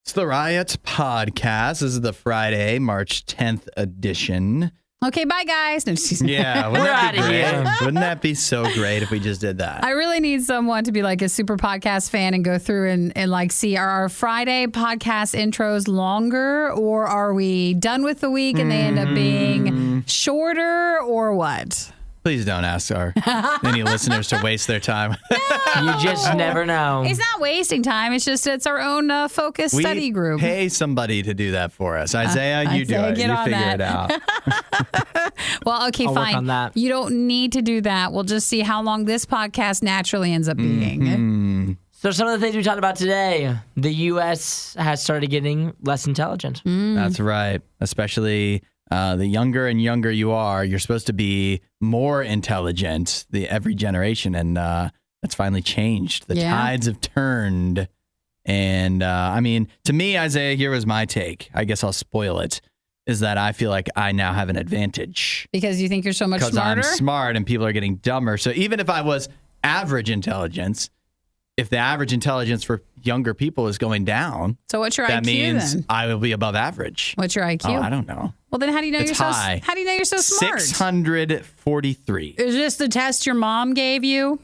It's the Riot podcast. This is the Friday, March 10th edition. Okay, bye, guys. No, Yeah, wouldn't that be great? Wouldn't that be so great if we just did that? I really need someone to be like a super podcast fan and go through and like see, are our Friday podcast intros longer, or are we done with the week and they end up being shorter, or what? Please don't ask any listeners to waste their time. You just never know. It's not wasting time. It's just it's our own focus study group. Pay somebody to do that for us. Isaiah, you do it. You figure it out. Well, okay, I'll fine. work on that. You don't need to do that. We'll just see how long this podcast naturally ends up being. So some of the things we talked about today, the U.S. has started getting less intelligent. That's right. Especially the younger and younger you are, you're supposed to be more intelligent every generation. And that's finally changed. The tides have turned. And I mean, to me, Isaiah, here was my take. I guess I'll spoil it. Is that I feel like I now have an advantage. Because you think you're so much smarter? Because I'm smart and people are getting dumber. So even if I was average intelligence, if the average intelligence for younger people is going down, so what's your that IQ means then? I will be above average. What's your IQ? Oh, I don't know. Well, then how do you know It's high. How do you know you're so smart? 643. Is this the test your mom gave you?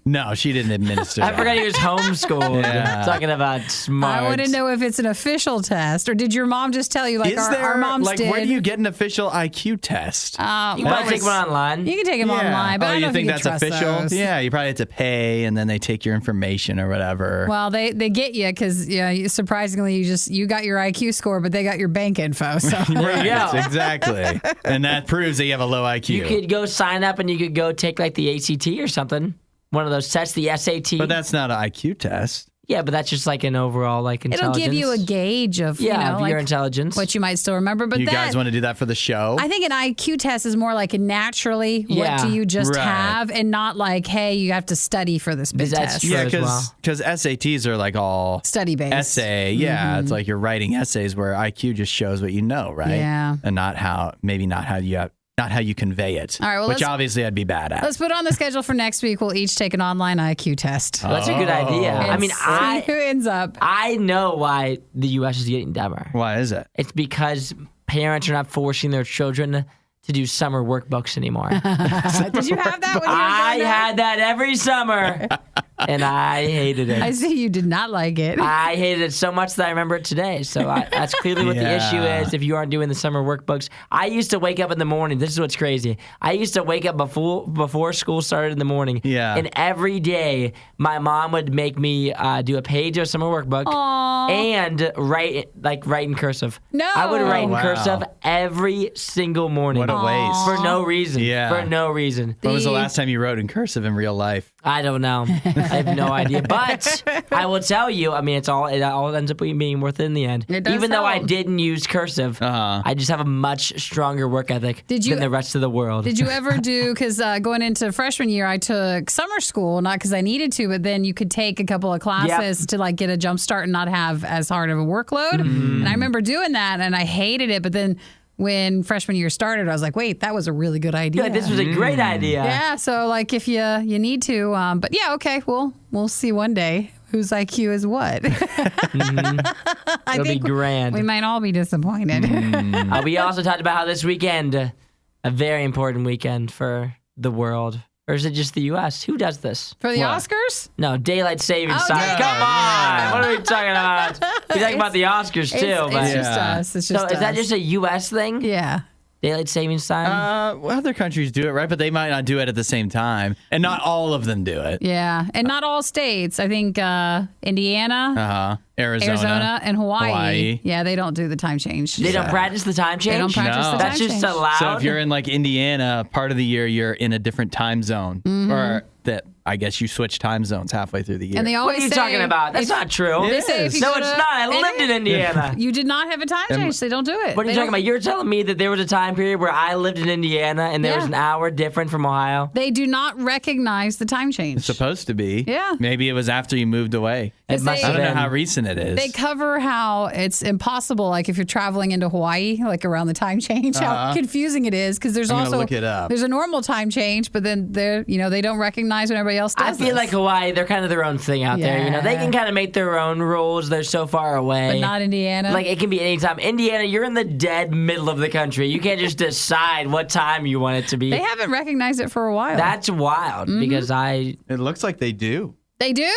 No, she didn't administer I that. forgot he was homeschooled. Yeah. Talking about smart. I want to know if it's an official test, or did your mom just tell you like Is our moms like, did? where do you get an official IQ test? You can probably take one online. You can take them online, but oh, I don't you think that's trust official? those. Yeah, you probably have to pay, and then they take your information or whatever. Well, they get you because surprisingly you got your IQ score, but they got your bank info. So right, go. exactly, and that proves that you have a low IQ. You could go sign up and you could go take like the ACT or something. One of those tests, the SAT. But that's not an IQ test. Yeah, but that's just like an overall like intelligence. it'll give you a gauge of of your like, intelligence. what you might still remember. But You guys want to do that for the show? I think an IQ test is more like a naturally, what Yeah. do you just Right. have, and not like, hey, you have to study for this big That's test. true. Yeah, as well. because SATs are like all Study based. essay. Yeah, it's like you're writing essays where IQ just shows what you know, right? Yeah. and not how you convey it. All right, well, which let's- obviously I'd be bad at. Let's put on the schedule for next week. We'll each take an online IQ test. That's a good idea. I mean, See who ends up. I know why the U.S. is getting dumber. Why is it? It's because parents are not forcing their children to do summer workbooks anymore. Did you have that when you were I growing up? had that every summer, and I hated it. I see you did not like it. I hated it so much that I remember it today. So that's clearly what the issue is if you aren't doing the summer workbooks. I used to wake up in the morning. This is what's crazy. I used to wake up before school started in the morning. Yeah. And every day, my mom would make me do a page of summer workbook and write in cursive. No. I would write in Wow. cursive every single morning. What a waste. For no reason. Yeah. For no reason. When was the last time you wrote in cursive in real life? I don't know. I have no idea. But I will tell you, I mean, it all ends up being worth it in the end. It does Even though I help. didn't use cursive, I just have a much stronger work ethic than the rest of the world. Did you ever do, because going into freshman year, I took summer school, not because I needed to, but then you could take a couple of classes to like get a jump start and not have as hard of a workload. And I remember doing that and I hated it. But then when freshman year started, I was like, wait, that was a really good idea. Yeah, this was a great idea. Yeah, so like if you need to, but yeah, okay, we'll see one day whose IQ is what. I It'll be think grand. we might all be disappointed. We also talked about how this weekend, a very important weekend for the world. Or is it just the U.S.? Who does this? For the What? Oscars? No, daylight savings time. daylight. Come on. What are we talking about? We're talking about the Oscars too. It's But just Yeah. us. It's so just is that us. just a U.S. thing? Yeah. Daylight savings time? Well, other countries do it, right? But they might not do it at the same time. And not all of them do it. Yeah, and not all states. I think Indiana, Arizona, and Hawaii. Yeah, they don't do the time change. They don't practice the time change? They don't practice No. the That's time just change. allowed? So if you're in like Indiana, part of the year you're in a different time zone. Or that I guess you switch time zones halfway through the year. And they What always are you say, talking about? That's not true. It say if is. you No, go it's to- not. I lived in Indiana. You did not have a time change. They don't do it. What are you talking about? You're telling me that there was a time period where I lived in Indiana and there was an hour different from Ohio? They do not recognize the time change. It's supposed to be. Yeah. Maybe it was after you moved away. It must they- I have don't know been. how recent it is. They cover how it's impossible, like if you're traveling into Hawaii, like around the time change, how confusing it is. Because there's I'm gonna also look it up. there's a normal time change, but then they don't recognize when everybody else does I feel this. like Hawaii, they're kind of their own thing out there. You know, they Yeah. can kind of make their own rules. They're so far away. But not Indiana. Like, it can be anytime. Indiana, you're in the dead middle of the country. You can't just decide what time you want it to be. they haven't recognized it for a while. That's wild because It looks like they do. They do?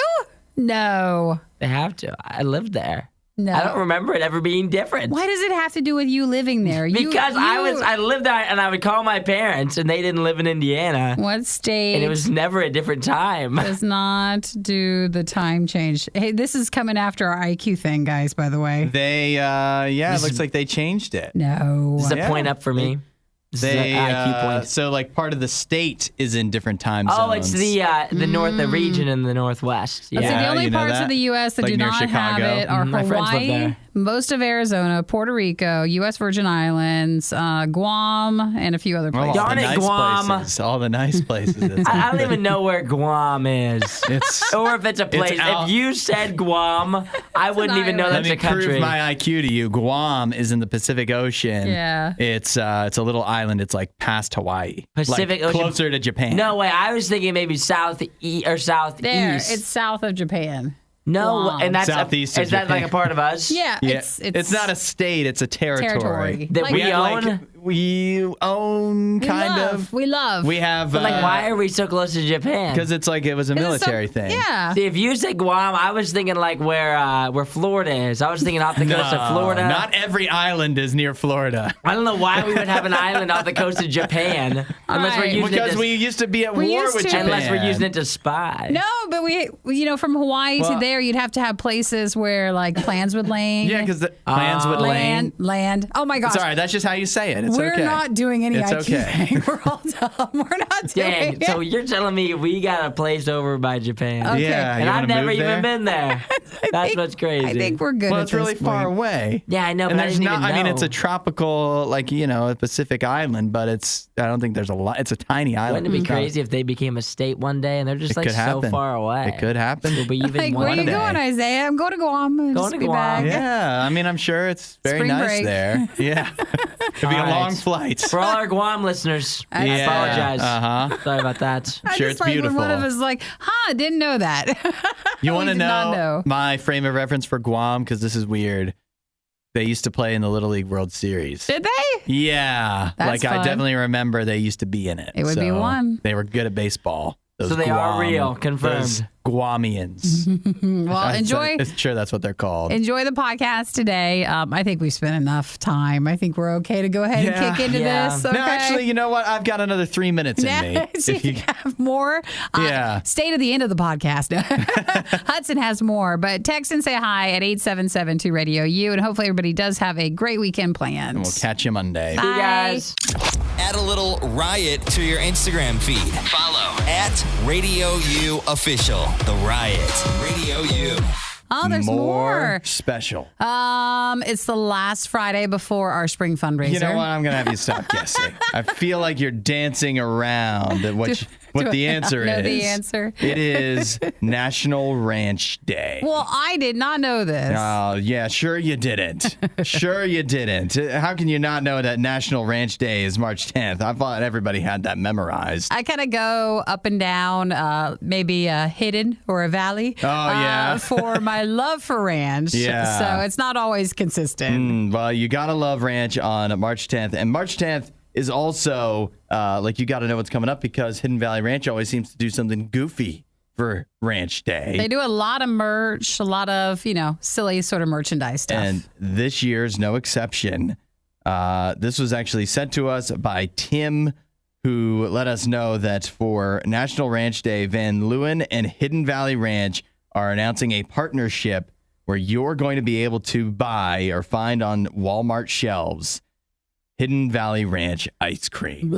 No. they have to. I lived there. No. I don't remember it ever being different. Why does it have to do with you living there? Because I lived there and I would call my parents and they didn't live in Indiana. What state And it was never a different time. does not do the time change? Hey, this is coming after our IQ thing, guys, by the way. They, it looks like they changed it. No. This is a Yeah. point up for me. This is They, an IQ point. so like part of the state is in different time zones. Oh, it's the north, the region in the northwest. So the Yeah, only you know parts that? of the U.S. that Like do near not have Chicago. it are My friends live Hawaii, there. most of Arizona, Puerto Rico, U.S. Virgin Islands, Guam, and a few other places. Darn it, Guam. places. All the nice places. It's, I don't even know where Guam is. it's Or if it's a place. out- If you said Guam, I wouldn't even know island. that's Let a me country. prove my IQ to you. Guam is in the Pacific Ocean. Yeah. It's a little island. It's like past Hawaii. Pacific like Ocean. closer to Japan. No way. I was thinking maybe southeast or southeast. There, it's south of Japan. no, Guam. and that's Southeast of is that like Japan. a part of us? Yeah, Yeah. it's not a state. It's a territory. That we had, own? like, we own we kind love, of. We love. We have. But like, why are we so close to Japan? Because it's like it was a military thing. Yeah. See, if you said Guam, I was thinking like where Florida is. I was thinking off the coast of Florida. Not every island is near Florida. I don't know why we would have an island off the coast of Japan unless we're Right. using Because it to, we used to be at We war used with to. Japan. unless we're using it to spy. No, but from Hawaii to Well- there, you'd have to have places where like plans would land. Yeah, because the plans would land. Land. Oh my gosh. It's all right. That's just how you say it. It's We're okay. not doing any It's IQ okay. thing. We're all dumb. We're not doing Dang, it. so you're telling me we got a place over by Japan. Okay. Yeah, And you I've wanna never move even there? been there. That's what's crazy. I think we're good. Well, at it's really this far point. away. Yeah, I know, And but I there's didn't not. even I mean, know. it's a tropical, like a Pacific island, but it's. I don't think there's a lot. It's a tiny island. Wouldn't it be crazy if they became a state one day and they're just It like could so happen. far away? It could happen. We'll be even Like, one where are you day. going, Isaiah? I'm going to Guam. Going Just to be Guam. back. Yeah, I mean, I'm sure it's very Spring nice break. there. Yeah, it'd be a All long right. flight. For all our Guam listeners, I Yeah, apologize. uh-huh. Sorry about that. I Sure, just it's like when one beautiful. of us is like, didn't know that. You We want to did not know my frame of reference for Guam? Because this is weird. They used to play in the Little League World Series. Did they? Yeah, That's I fun. definitely remember they used to be in it. It would be So one. They were good at baseball. Those So they are Guam- real, confirmed. Those Guamians. Well, enjoy. I'm sure that's what they're called. Enjoy the podcast today. I think we've spent enough time. I think we're okay to go ahead Yeah. and kick into Yeah. this. Okay? No, actually, you know what? I've got another 3 minutes in me. See if you have more. Yeah. Stay to the end of the podcast. Hudson has more, but text and say hi at 877-2RadioU, and hopefully everybody does have a great weekend planned. We'll catch you Monday. Bye. You guys. Add a little riot to your Instagram feed. Follow at RadioU Official. The Riot. Radio U. Oh, there's more. special. It's the last Friday before our spring fundraiser. You know what? I'm gonna have you stop guessing. I feel like you're dancing around at what the answer I know is. the answer. It is National Ranch Day. Well, I did not know this. Oh, yeah, sure you didn't. Sure you didn't. How can you not know that National Ranch Day is March 10th? I thought everybody had that memorized. I kind of go up and down, maybe a hidden or a valley. Oh, yeah. For my love for ranch. Yeah. So it's not always consistent. Well, you gotta love ranch on March 10th. And March 10th is also, you gotta know what's coming up because Hidden Valley Ranch always seems to do something goofy for Ranch Day. They do a lot of merch, a lot of, silly sort of merchandise stuff. And this year's no exception. This was actually sent to us by Tim, who let us know that for National Ranch Day, Van Leeuwen and Hidden Valley Ranch are announcing a partnership where you're going to be able to buy or find on Walmart shelves Hidden Valley Ranch ice cream.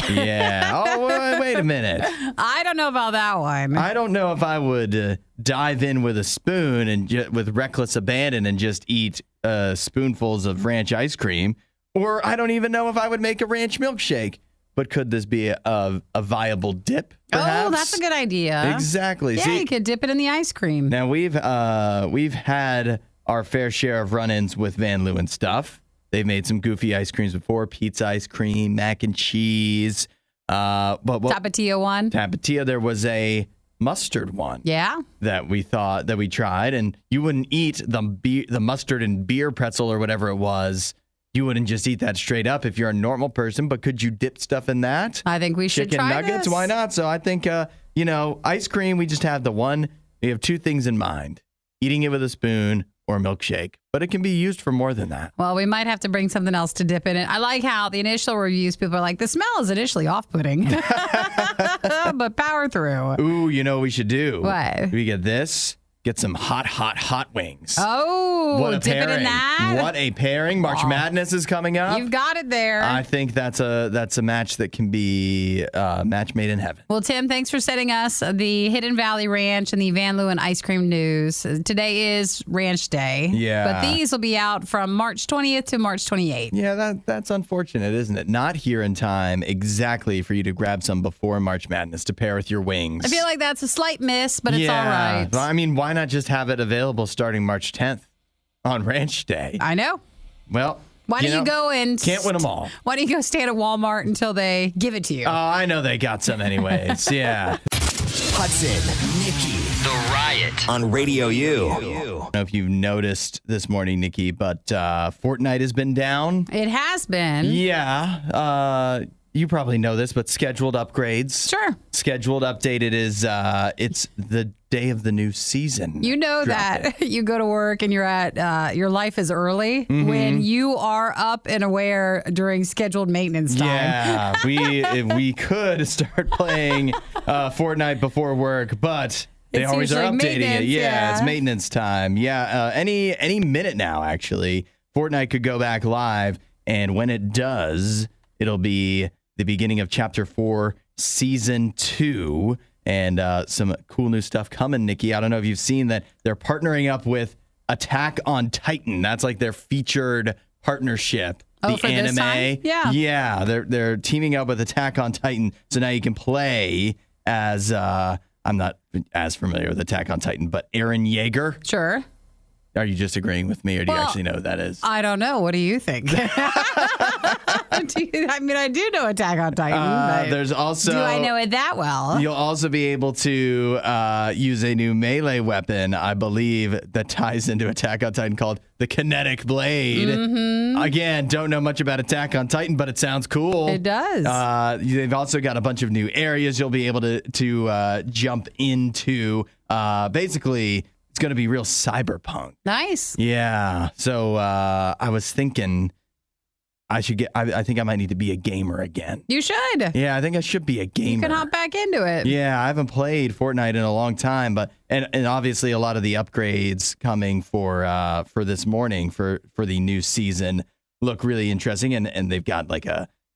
Yeah. Oh, wait a minute. I don't know about that one. I don't know if I would dive in with a spoon and with reckless abandon and just eat spoonfuls of ranch ice cream, or I don't even know if I would make a ranch milkshake. But could this be a viable dip? Perhaps? Oh, that's a good idea. Exactly. Yeah, See, you could dip it in the ice cream. now we've had our fair share of run-ins with Van Leeuwen stuff. They've made some goofy ice creams before: pizza ice cream, mac and cheese. But Tapatio one. Tapatio, there was a mustard one. Yeah. That we tried, and you wouldn't eat the mustard and beer pretzel or whatever it was. You wouldn't just eat that straight up if you're a normal person, but could you dip stuff in that? I think we should Chicken try nuggets, this. why not? So I think, ice cream, we just have we have two things in mind. Eating it with a spoon or milkshake, but it can be used for more than that. Well, we might have to bring something else to dip in it. I like how the initial reviews, people are like, the smell is initially off-putting, but power through. Ooh, you know what we should do? What? We get this. Get some hot wings. Oh, what a dip pairing. it in that. What a pairing. March Madness is coming up. You've got it there. I think that's a match that can be a match made in heaven. Well, Tim, thanks for sending us the Hidden Valley Ranch and the Van Leeuwen ice cream news. Today is Ranch Day. Yeah. But these will be out from March 20th to March 28th. Yeah, that's unfortunate, isn't it? Not here in time exactly for you to grab some before March Madness to pair with your wings. I feel like that's a slight miss, but it's all right. Well, I mean, why not just have it available starting March 10th on Ranch Day? I know. Well, why don't you go and can't win them all. Why don't you go stand at Walmart until they give it to you? Oh, I know they got some anyways. Yeah. Hudson, Nikki, The Riot on Radio U. I don't know if you've noticed this morning, Nikki, but Fortnite has been down. It has been. Yeah. You probably know this, but scheduled upgrades. Sure. Scheduled updated is it's the day of the new season. You know that you go to work and you're at your life is early when you are up and aware during scheduled maintenance time. Yeah, we could start playing Fortnite before work, but they It's always are usually updating it. maintenance, yeah. It's maintenance time. Yeah, any minute now, actually, Fortnite could go back live, and when it does, it'll be the beginning of Chapter 4, Season 2, and some cool new stuff coming, Nikki. I don't know if you've seen that they're partnering up with Attack on Titan. That's like their featured partnership. Oh, the for anime. this time? Yeah. Yeah, they're teaming up with Attack on Titan, so now you can play as I'm not as familiar with Attack on Titan, but Eren Yeager. Sure. Are you just agreeing with me, or do you actually know who that is? I don't know. What do you think? I do know Attack on Titan. But There's also. do I know it that well? You'll also be able to use a new melee weapon, I believe, that ties into Attack on Titan called the Kinetic Blade. Again, don't know much about Attack on Titan, but it sounds cool. It does. They've also got a bunch of new areas you'll be able to jump into. Basically, it's going to be real cyberpunk. Nice. Yeah. So I was thinking I think I might need to be a gamer again. You should. Yeah, I think I should be a gamer. You can hop back into it. Yeah, I haven't played Fortnite in a long time, but and obviously a lot of the upgrades coming for this morning for the new season look really interesting, and they've got like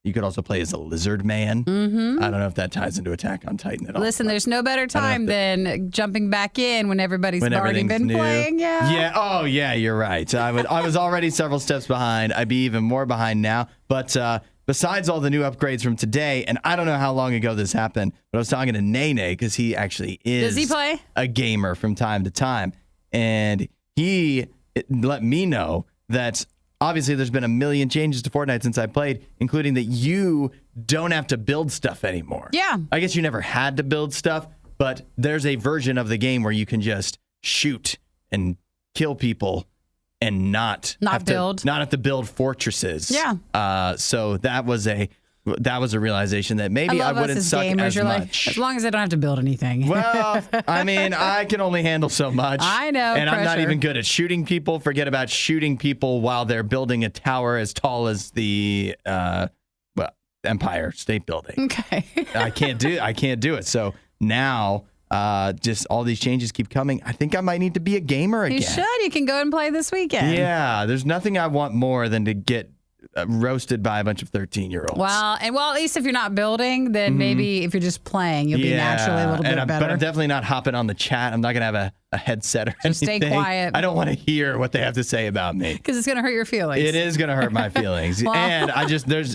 you could also play as a lizard man. Mm-hmm. I don't know if that ties into Attack on Titan at all. Listen, there's no better time than jumping back in when everybody's already been playing. Yeah. Yeah. Oh, yeah. You're right. I was already several steps behind. I'd be even more behind now. But besides all the new upgrades from today, and I don't know how long ago this happened, but I was talking to Nene because he actually is. Does he play? A gamer from time to time, and he let me know that. Obviously, there's been a million changes to Fortnite since I played, including that you don't have to build stuff anymore. Yeah. I guess you never had to build stuff, but there's a version of the game where you can just shoot and kill people and not have to build fortresses. Yeah. So that was a realization that maybe I wouldn't suck gamers, as you're much. Like, as long as I don't have to build anything. Well, I mean, I can only handle so much. I know, and I'm not pressure. even good at shooting people. Forget about shooting people while they're building a tower as tall as the Empire State Building. Okay. I can't do it. So now, just all these changes keep coming. I think I might need to be a gamer again. You should. You can go and play this weekend. Yeah, there's nothing I want more than to get roasted by a bunch of 13-year-olds. Well, at least if you're not building, then maybe if you're just playing, you'll be naturally a little bit better. But I'm definitely not hopping on the chat. I'm not going to have a headset or just anything. Stay quiet. I don't want to hear what they have to say about me. Because it's going to hurt your feelings. It is going to hurt my feelings. Well, and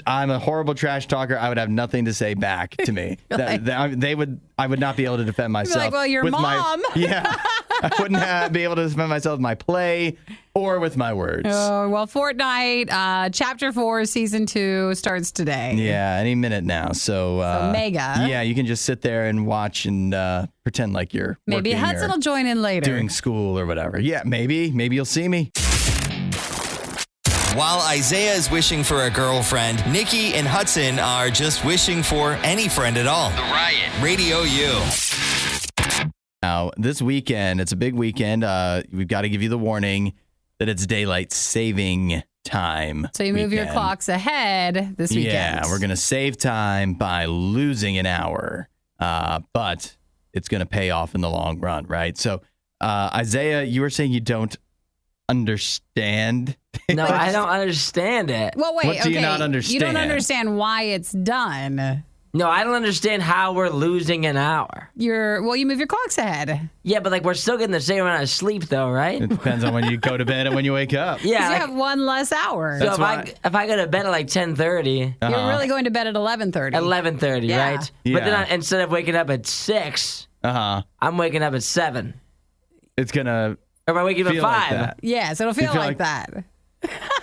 I'm a horrible trash talker. I would have nothing to say back to me. I would not be able to defend myself. You'd be like, well, your with mom. Yeah. I wouldn't be able to defend myself with my play or with my words. Oh, well, Fortnite, Chapter 4, Season 2 starts today. Yeah, any minute now. So mega. Yeah, you can just sit there and watch and pretend like you're Maybe working Hudson or will join in later. doing school or whatever. Yeah, maybe. Maybe you'll see me. While Isaiah is wishing for a girlfriend, Nikki and Hudson are just wishing for any friend at all. The Riot. RadioU. Now, this weekend, it's a big weekend. We've got to give you the warning that it's daylight saving time. So you move your weekend. clocks ahead this weekend. Yeah, we're going to save time by losing an hour, but it's going to pay off in the long run, right? So, Isaiah, you were saying you don't understand. No, I don't understand it. Well, wait. What do you not understand? You don't understand why it's done. No, I don't understand how we're losing an hour. You move your clocks ahead. Yeah, but we're still getting the same amount of sleep, though, right? It depends on when you go to bed and when you wake up. Yeah. Because you have one less hour. So That's if I go to bed at 10:30, You're really going to bed at 11:30. 11:30, Yeah. right? Yeah. But then instead of waking up at 6, I'm waking up at 7. It's gonna Or am I waking up at feel 5? like that. Yes, it'll feel feel like like- that.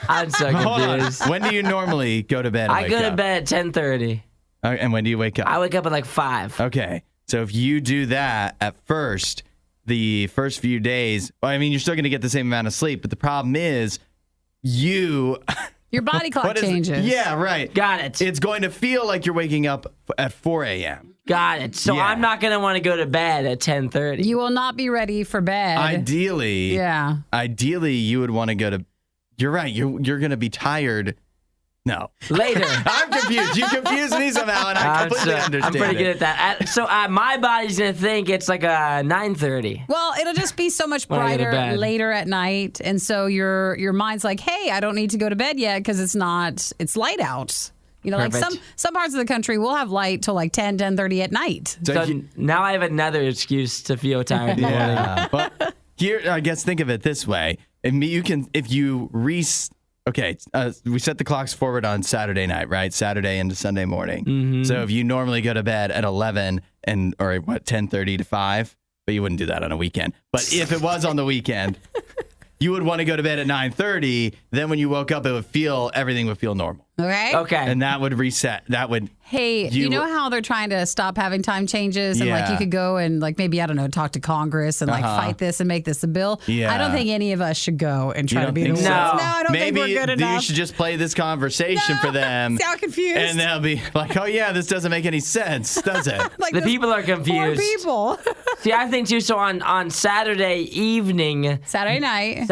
I'm so Hold on. confused. When do you normally go to bed? And I wake go to up? bed at 10:30. And when do you wake up? I wake up at 5. Okay. So if you do that at first, the first few days, you're still going to get the same amount of sleep. But the problem is Your body clock what is it? changes. Yeah, right. Got it. It's going to feel like you're waking up at 4 a.m. Got it. So Yeah. I'm not going to want to go to bed at 10:30. You will not be ready for bed. Ideally, you would want to go to. You're right. You're going to be tired. No. Later. I'm confused. You confused me somehow, and I completely understand. I'm pretty good at that. So my body's going to think it's 9:30. Well, it'll just be so much When I go to brighter bed. later at night, and so your mind's like, "Hey, I don't need to go to bed yet because it's light out." You know, like Perfect. some parts of the country will have light till 10:30 at night. So So if you- now I have another excuse to feel tired in the morning. Yeah, but here, I guess think of it this way: we set the clocks forward on Saturday night, right? Saturday into Sunday morning. Mm-hmm. So if you normally go to bed at 11 or 10:30 to 5, but you wouldn't do that on a weekend. But if it was on the weekend, you would want to go to bed at 9:30. Then when you woke up, everything would feel normal, Okay. Okay. and that would reset. That would. Hey, you know how they're trying to stop having time changes and Yeah. you could go and maybe, I don't know, talk to Congress and fight this and make this a bill? Yeah. I don't think any of us should go and try You to don't be the think ones. so? No, No. I don't Maybe think we're good you enough. should just play this conversation for them. See how confused? And they'll be like, "Oh yeah, this doesn't make any sense, does it?" Like The this people are poor confused. people. See, I think too. So on Saturday evening, Saturday night.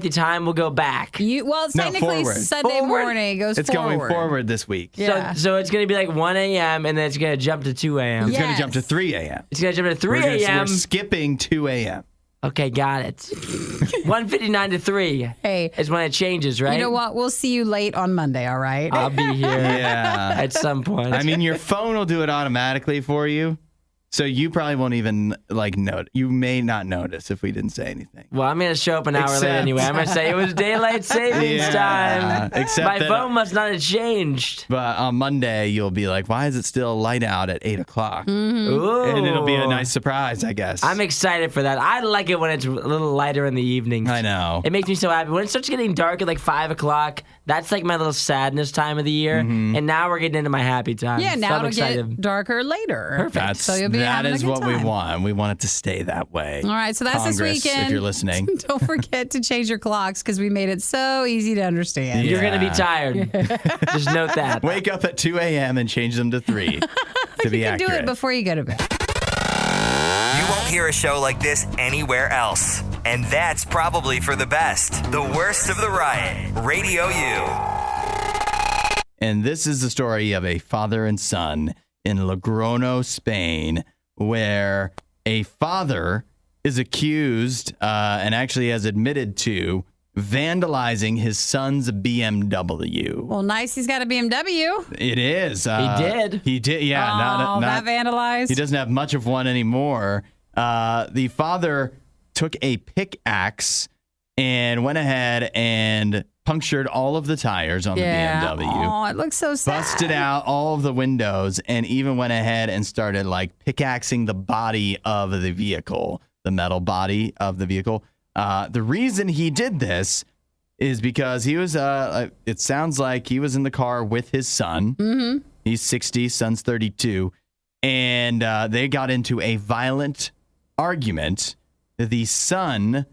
the time will go back. It's No, technically forward. Sunday Forward? morning. It goes It's forward. going forward this week. Yeah. So it's going to be 1 a.m. and then it's going to jump to 2 a.m. It's going to Yes. jump to 3 a.m. It's going to jump to 3 We're a.m. skipping 2 a.m. Okay, got it. 1:59 to 3 Hey, is when it changes, right? you know what? We'll see you late on Monday, all right? I'll be here Yeah. at some point. I mean, your phone will do it automatically for you. So you probably won't even note. You may not notice if we didn't say anything. well, I'm going to show up an hour later Except- anyway. I'm going to say it was daylight savings time. Except My that, phone must not have changed. But on Monday, you'll be like, "Why is it still light out at 8 o'clock?" Ooh. And it'll be a nice surprise, I guess. I'm excited for that. I like it when it's a little lighter in the evenings. I know. It makes me so happy. When it starts getting dark at 5 o'clock, that's my little sadness time of the year. And now we're getting into my happy time. Yeah, So now I'm it'll excited. get darker later. Perfect. So you'll be that having is a good what time. we want. We want it to stay that way. All right, so that's Congress, this weekend. if you're listening. Don't forget to change your clocks because we made it so easy to understand. You're going to be Yeah. tired. Just note that. Wake up at 2 a.m. and change them to 3 to be You can do accurate. it before you go to bed. You won't hear a show like this anywhere else. And that's probably for the best. The Worst of the Riot. Radio U. And this is the story of a father and son in Logroño, Spain, where a father is accused and actually has admitted to vandalizing his son's BMW. Well, nice. He's got a BMW. It is. He did? He did, yeah. Oh, not that vandalized. He doesn't have much of one anymore. The father took a pickaxe and went ahead and punctured all of the tires on the BMW. Oh, it looks so sad. Busted out all of the windows and even went ahead and started pickaxing the body of the vehicle the metal body of the vehicle. The reason he did this is because he was, it sounds like he was in the car with his son. Mm-hmm. He's 60, son's 32. And they got into a violent argument. The son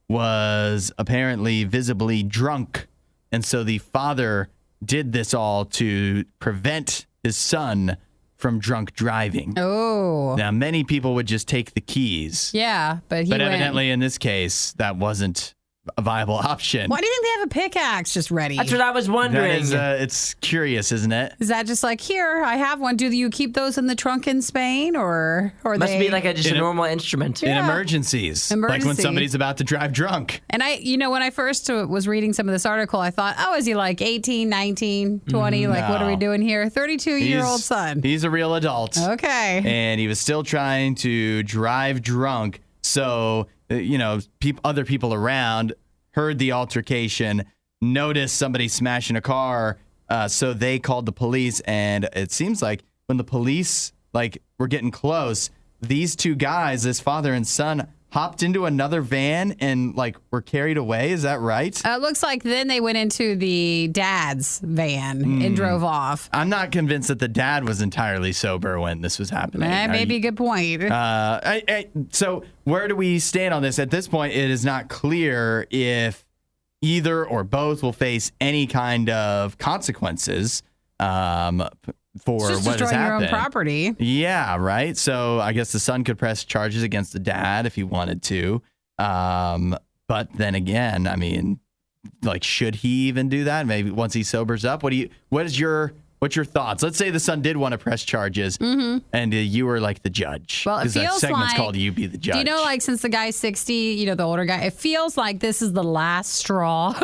was apparently visibly drunk. And so the father did this all to prevent his son from drunk driving. Oh. Now, many people would just take the keys. Yeah, but evidently in this case, that wasn't a viable option. Why do you think they have a pickaxe just ready? That's what I was wondering. It's curious, isn't it? Is that just like, here, I have one. Do you keep those in the trunk in Spain, or must be like just a normal instrument? In emergencies. Like when somebody's about to drive drunk. And when I first was reading some of this article, I thought, is he like 18, 19, 20? Like, what are we doing here? 32-year-old son. He's a real adult. Okay. And he was still trying to drive drunk. So, other people around heard the altercation, noticed somebody smashing a car, so they called the police. And it seems like when the police were getting close, these two guys, this father and son, hopped into another van and were carried away. Is that right? It looks like then they went into the dad's van and drove off. I'm not convinced that the dad was entirely sober when this was happening. Maybe a good point. So where do we stand on this? At this point, it is not clear if either or both will face any kind of consequences for it's just what has destroying happened. Your own property. Yeah, right. So I guess the son could press charges against the dad if he wanted to. But then again, should he even do that? Maybe once he sobers up. What's your thoughts? Let's say the son did want to press charges, and you were the judge. Well, it feels that segment's called "You Be the Judge." Do you know, since the guy's 60, the older guy, it feels like this is the last straw.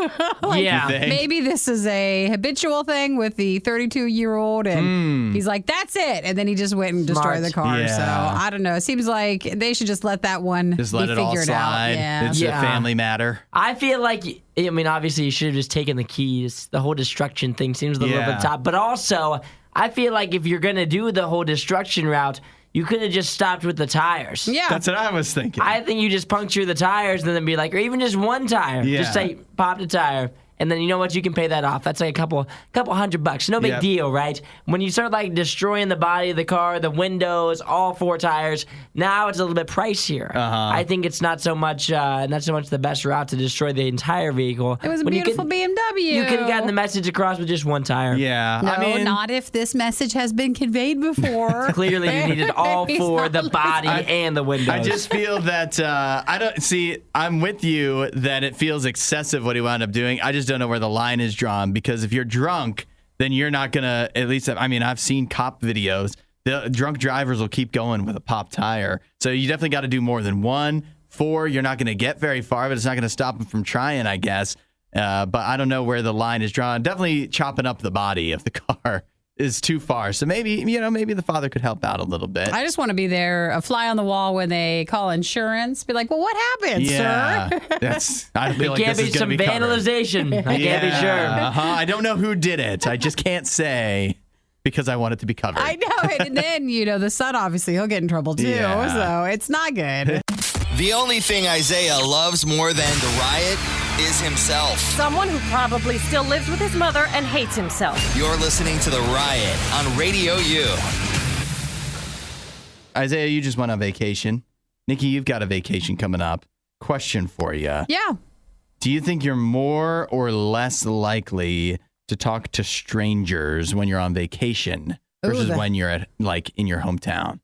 Yeah, maybe this is a habitual thing with the 32-year-old, and he's like, "That's it," and then he just went and destroyed the car. Yeah. So I don't know. It seems like they should just let that one just let it all slide. Yeah. It's a family matter. I feel like. Obviously, you should have just taken the keys. The whole destruction thing seems a little over the top. But also, I feel like if you're going to do the whole destruction route, you could have just stopped with the tires. Yeah. That's what I was thinking. I think you just puncture the tires and then be like, or even just one tire. Yeah. Just say, pop the tire. And then you know what? You can pay that off. That's like a couple $100. No big deal, right? When you start destroying the body of the car, the windows, all four tires, now it's a little bit pricier. I think it's not so much the best route to destroy the entire vehicle. It was a beautiful BMW. You could have gotten the message across with just one tire. Yeah. No, not if this message has been conveyed before. Clearly, you needed all four, the body and the windows. I just feel that I'm with you that it feels excessive what he wound up doing. I just don't know where the line is drawn, because if you're drunk, then you're not gonna, at least I've seen cop videos, the drunk drivers will keep going with a pop tire, so you definitely got to do more than one. 4, you're not gonna get very far, but it's not gonna stop them from trying, I guess. But I don't know where the line is drawn. Definitely chopping up the body of the car is too far. So maybe the father could help out a little bit. I just want to be there, a fly on the wall when they call insurance. Be like, well, what happened, sir? I feel like can't this be is some gonna be vandalization. I can't be sure. I don't know who did it. I just can't say because I want it to be covered. I know it. And then, the son, obviously, he'll get in trouble too. Yeah. So it's not good. The only thing Isaiah loves more than the riot is himself. Someone who probably still lives with his mother and hates himself. You're listening to The Riot on RadioU. Isaiah, you just went on vacation. Nikki, you've got a vacation coming up. Question for you. Yeah. Do you think you're more or less likely to talk to strangers when you're on vacation versus when you're at in your hometown?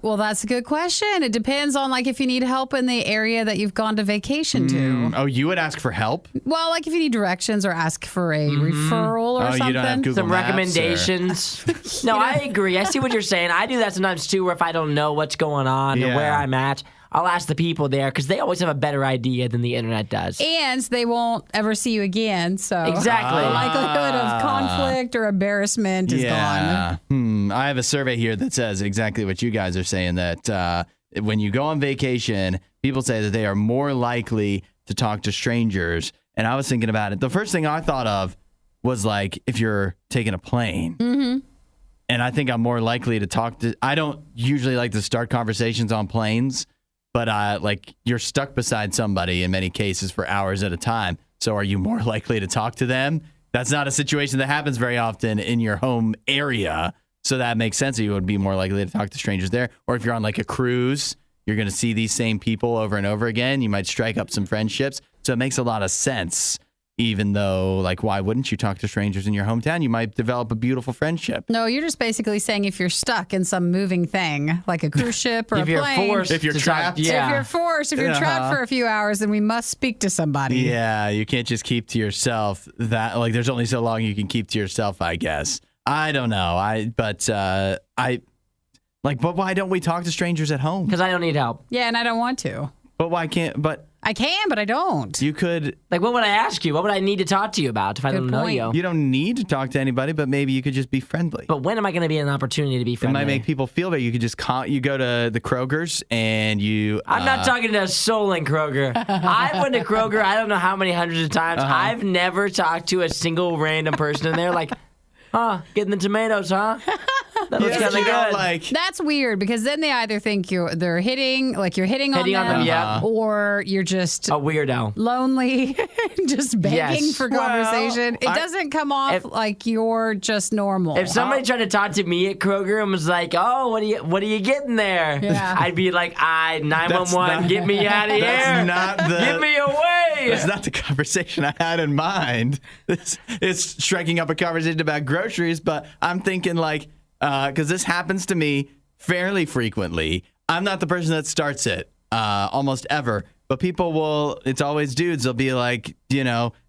Well, that's a good question. It depends on if you need help in the area that you've gone to vacation to. Oh, you would ask for help? Well, if you need directions or ask for a referral or something. You don't have Google Some Maps recommendations. No, I agree. I see what you're saying. I do that sometimes too, where if I don't know what's going on or where I'm at, I'll ask the people there because they always have a better idea than the internet does. And they won't ever see you again. So exactly. The likelihood of conflict or embarrassment is gone. I have a survey here that says exactly what you guys are saying, that when you go on vacation, people say that they are more likely to talk to strangers. And I was thinking about it. The first thing I thought of was if you're taking a plane. Mm-hmm. And I think I'm more likely to talk to, I don't usually like to start conversations on planes. but like you're stuck beside somebody in many cases for hours at a time. So are you more likely to talk to them? That's not a situation that happens very often in your home area. So that makes sense that you would be more likely to talk to strangers there. Or if you're on like a cruise, you're going to see these same people over and over again. You might strike up some friendships. So it makes a lot of sense. Even though, like, why wouldn't you talk to strangers in your hometown? You might develop a beautiful friendship. No, you're just basically saying if you're stuck in some moving thing, like a cruise ship or a plane. If you're trapped. If you're trapped for a few hours, then we must speak to somebody. Yeah, you can't just keep to yourself. There's only so long you can keep to yourself, I guess. I don't know. But why don't we talk to strangers at home? Because I don't need help. Yeah, and I don't want to. But why can't? But I can, but I don't. You could. Like, what would I ask you? What would I need to talk to you about if I don't know you? You don't need to talk to anybody, but maybe you could just be friendly. But when am I going to be an opportunity to be friendly? It might make people feel better. You could just you go to the Kroger's and you. I'm not talking to a soul in Kroger. I went to Kroger. I don't know how many hundreds of times. I've never talked to a single random person in there. Like, getting the tomatoes, huh? That looks kind of good. That's weird because then they either think they're hitting on them, yeah, or you're just a weirdo, lonely, just begging for conversation. It doesn't come off like you're just normal. If somebody tried to talk to me at Kroger and was like, "Oh, what are you getting there?" Yeah. I'd be like, 911, get me out of here. Get me away. That's not the conversation I had in mind. It's striking up a conversation about groceries, but I'm thinking like. Because this happens to me fairly frequently. I'm not the person that starts it almost ever, but people will, it's always dudes. They'll be like,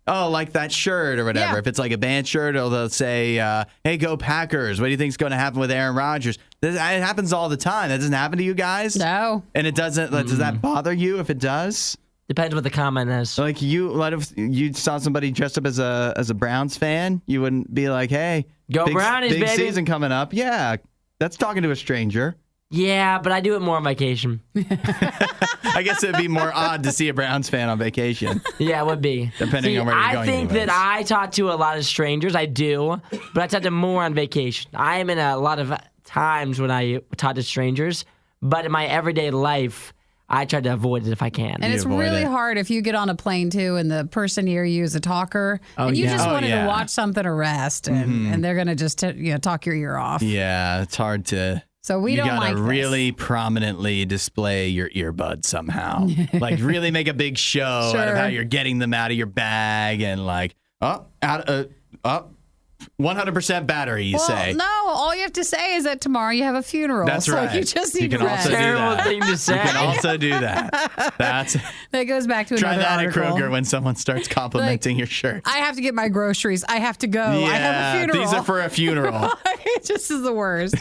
like that shirt or whatever. Yeah. If it's like a band shirt, they'll say, hey, go Packers. What do you think's going to happen with Aaron Rodgers? It happens all the time. That doesn't happen to you guys? No. And it doesn't, does that bother you if it does? Depends what the comment is. Like if you saw somebody dressed up as a Browns fan, you wouldn't be like, hey, go Brownies, big baby. Season coming up. Yeah, that's talking to a stranger. Yeah, but I do it more on vacation. I guess it'd be more odd to see a Browns fan on vacation. Yeah, it would be. Depending on where you're going. I think that I talk to a lot of strangers. I do, but I talk to more on vacation. I am in a lot of times when I talk to strangers, but in my everyday life, I try to avoid it if I can. And it's really hard if you get on a plane too and the person near you is a talker and you just wanted to watch something or rest and they're going to just talk your ear off. Yeah, it's hard to. So we don't like this. You gotta really prominently display your earbuds somehow. Like really make a big show out of how you're getting them out of your bag and like, 100% battery, you say. No, all you have to say is that tomorrow you have a funeral. That's right. So you just need to rest. Terrible thing to say. You can also do that. That goes back to another article. Try that at Kroger when someone starts complimenting your shirt. I have to get my groceries. I have to go. Yeah, I have a funeral. These are for a funeral. It just is the worst.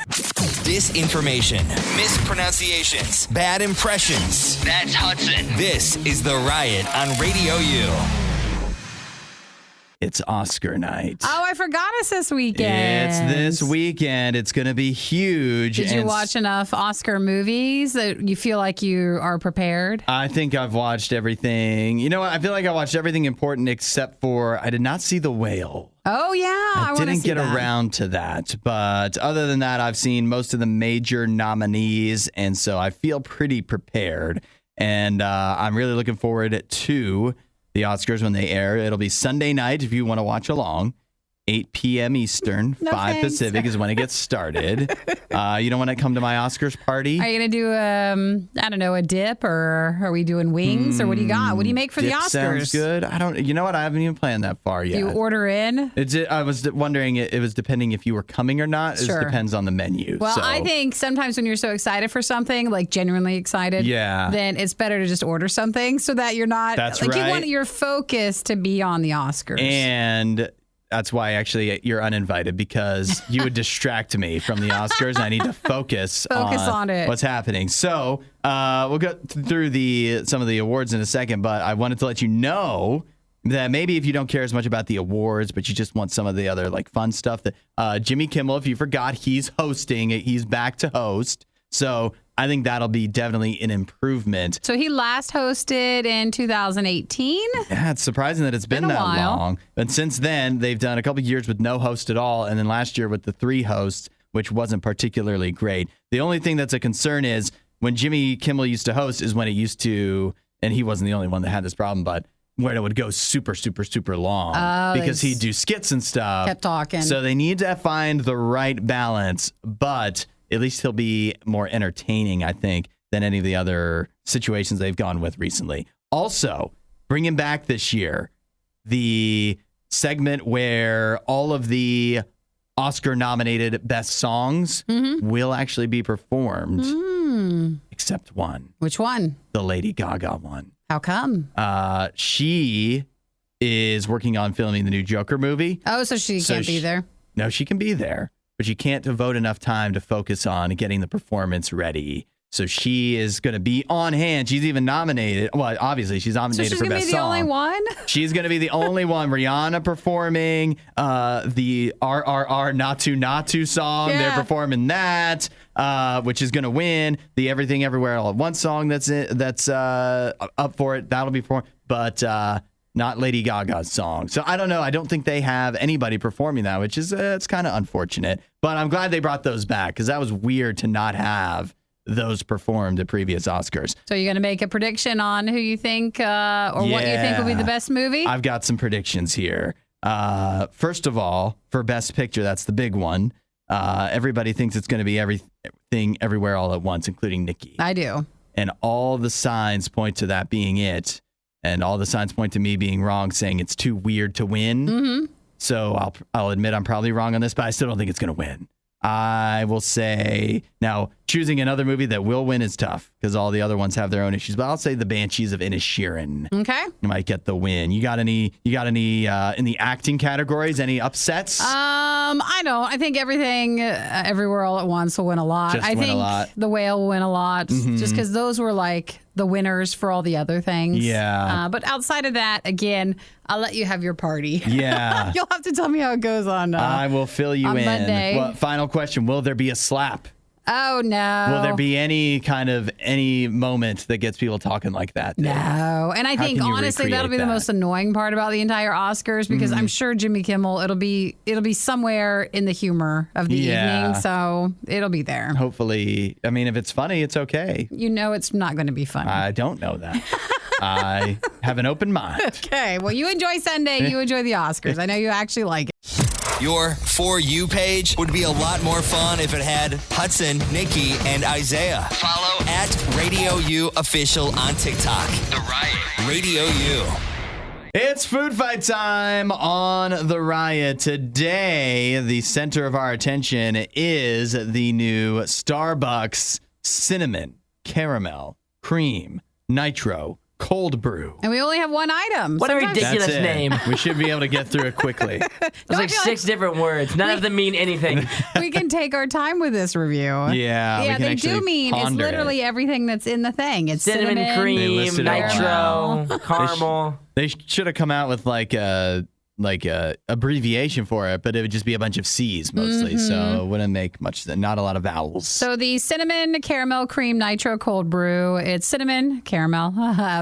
Disinformation, mispronunciations, bad impressions. That's Hudson. This is The Riot on Radio U. It's Oscar night. Oh, I forgot it's this weekend. It's this weekend. It's going to be huge. Did you watch enough Oscar movies that you feel like you are prepared? I think I've watched everything. You know what? I feel like I watched everything important except for I did not see The Whale. Oh, yeah. I didn't get around to that. But other than that, I've seen most of the major nominees. And so I feel pretty prepared. And I'm really looking forward to the Oscars when they air. It'll be Sunday night if you want to watch along. 8 p.m. Eastern, 5 Pacific is when it gets started. You don't want to come to my Oscars party? Are you going to do, I don't know, a dip, or are we doing wings, or what do you got? What do you make for the Oscars? Sounds good. You know what? I haven't even planned that far yet. Do you order in? I was wondering, it was depending if you were coming or not. Sure. It depends on the menu. Well, I think sometimes when you're so excited for something, like genuinely excited, then it's better to just order something so that you're not, That's like right. You want your focus to be on the Oscars. And that's why actually you're uninvited, because you would distract me from the Oscars and I need to focus on it. What's happening. So we'll go through some of the awards in a second, but I wanted to let you know that maybe if you don't care as much about the awards, but you just want some of the other like fun stuff, that Jimmy Kimmel, if you forgot, he's hosting. He's back to host. So I think that'll be definitely an improvement. So he last hosted in 2018? Yeah, it's surprising that it's been that long. But since then, they've done a couple of years with no host at all, and then last year with the 3 hosts, which wasn't particularly great. The only thing that's a concern is when Jimmy Kimmel used to host is when it used to, and he wasn't the only one that had this problem, but when it would go super, super, super long because he'd do skits and stuff. Kept talking. So they need to find the right balance, but at least he'll be more entertaining, I think, than any of the other situations they've gone with recently. Also, bringing back this year, the segment where all of the Oscar-nominated best songs will actually be performed, except one. Which one? The Lady Gaga one. How come? She is working on filming the new Joker movie. Oh, so she can't be there? No, she can be there, but she can't devote enough time to focus on getting the performance ready. So she is going to be on hand. She's even nominated. Well, obviously, she's nominated for Best Song. So she's going to be the only one? She's going to be the only one. Rihanna performing the RRR Natu song. Yeah. They're performing that, which is going to win. The Everything Everywhere All at Once song that's up for it. That'll be performed. But not Lady Gaga's song. So I don't know. I don't think they have anybody performing that, which is it's kind of unfortunate. But I'm glad they brought those back because that was weird to not have those performed at previous Oscars. So you're going to make a prediction on who you think what you think will be the best movie? I've got some predictions here. First of all, for Best Picture, that's the big one. Everybody thinks it's going to be Everything Everywhere All at Once, including Nikki. I do. And all the signs point to that being it. And all the signs point to me being wrong, saying it's too weird to win. Mm-hmm. So I'll admit I'm probably wrong on this, but I still don't think it's going to win. I will say, now, choosing another movie that will win is tough because all the other ones have their own issues, but I'll say The Banshees of Inisherin. Okay. You might get the win. You got any in the acting categories, any upsets? I don't. I think Everything Everywhere All at Once will win a lot. I think The Whale will win a lot just because those were like the winners for all the other things. Yeah. But outside of that, again, I'll let you have your party. Yeah. You'll have to tell me how it goes on I will fill you in. Monday. Well, final question. Will there be a slap? Oh, no. Will there be any moment that gets people talking like that? No. And I think, honestly, that'll be the most annoying part about the entire Oscars because I'm sure Jimmy Kimmel, it'll be somewhere in the humor of the evening. So it'll be there. Hopefully. I mean, if it's funny, it's okay. You know it's not going to be funny. I don't know that. I have an open mind. Okay. Well, you enjoy Sunday. You enjoy the Oscars. I know you actually like it. Your For You page would be a lot more fun if it had Hudson, Nikki, and Isaiah. Follow at RadioU Official on TikTok. The Riot. Radio U. It's food fight time on The Riot. Today, the center of our attention is the new Starbucks Cinnamon Caramel Cream Nitro Cold Brew. And we only have one item. What a ridiculous name. We should be able to get through it quickly. There's like 6 different words. None of them mean anything. We can take our time with this review. Yeah, they do mean it's literally everything that's in the thing. It's cinnamon cream, nitro, caramel. They should have come out with like a abbreviation for it, but it would just be a bunch of C's mostly, so it wouldn't make much sense. Not a lot of vowels. So the cinnamon caramel cream nitro cold brew, it's cinnamon, caramel,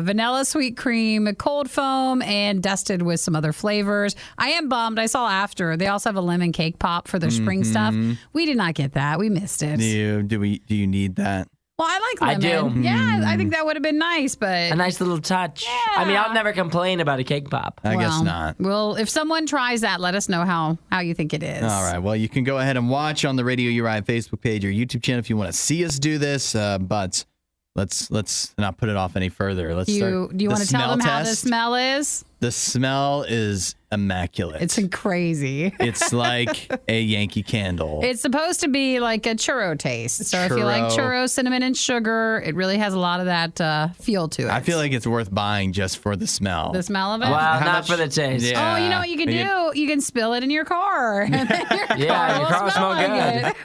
vanilla sweet cream, cold foam, and dusted with some other flavors. I am bummed. I saw after they also have a lemon cake pop for their spring stuff. We did not get that. We missed it. Do you need that? Well, I like lemon. I do. Yeah, I think that would have been nice, but a nice little touch. Yeah. I mean, I'll never complain about a cake pop. I guess not. Well, if someone tries that, let us know how you think it is. All right. Well, you can go ahead and watch on the Radio U Riot Facebook page or YouTube channel if you want to see us do this. But let's not put it off any further. Let's start. Do you want to tell them how the test. smell is? The smell is immaculate. It's crazy. It's like a Yankee Candle. It's supposed to be like a churro taste. So if you like churro, cinnamon, and sugar, it really has a lot of that feel to it. I feel like it's worth buying just for the smell. The smell of it? Well, not for the taste. Yeah. Oh, you know what you can do? You can spill it in your car. And then your car will smell good.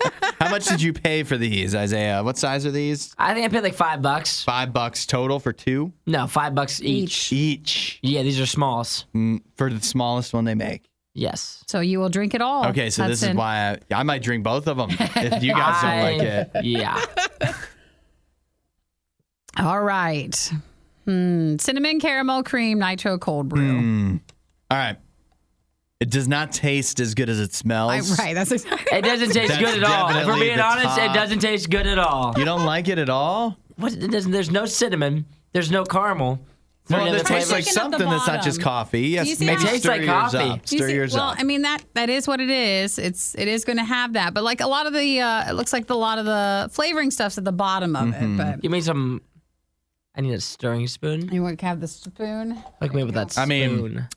How much did you pay for these, Isaiah? What size are these? I think I paid like $5. $5 total for 2? No, $5 each. Each. Yeah, these are smalls. For the smallest one they make. Yes. So you will drink it all. Okay, so this is why I might drink both of them if you guys don't like it. Yeah. All right. Cinnamon caramel cream nitro cold brew. All right. It does not taste as good as it smells. Right, that's exactly. It doesn't taste good at all. If we're definitely being the honest, it top. doesn't taste good at all. You don't like it at all? What? There's no cinnamon. There's no caramel. Well, Any it other tastes flavor? like Looking at the something that's not just bottom. coffee. Yes, You see maybe how- It tastes stir like yours coffee. up. You Stir see- yours well, up. I mean that is what it is. It is going to have that, but like a lot of the it looks like a lot of the flavoring stuff's at the bottom of it. But Give me some. I need a stirring spoon. you want to have the spoon? Hook me with that spoon. I mean,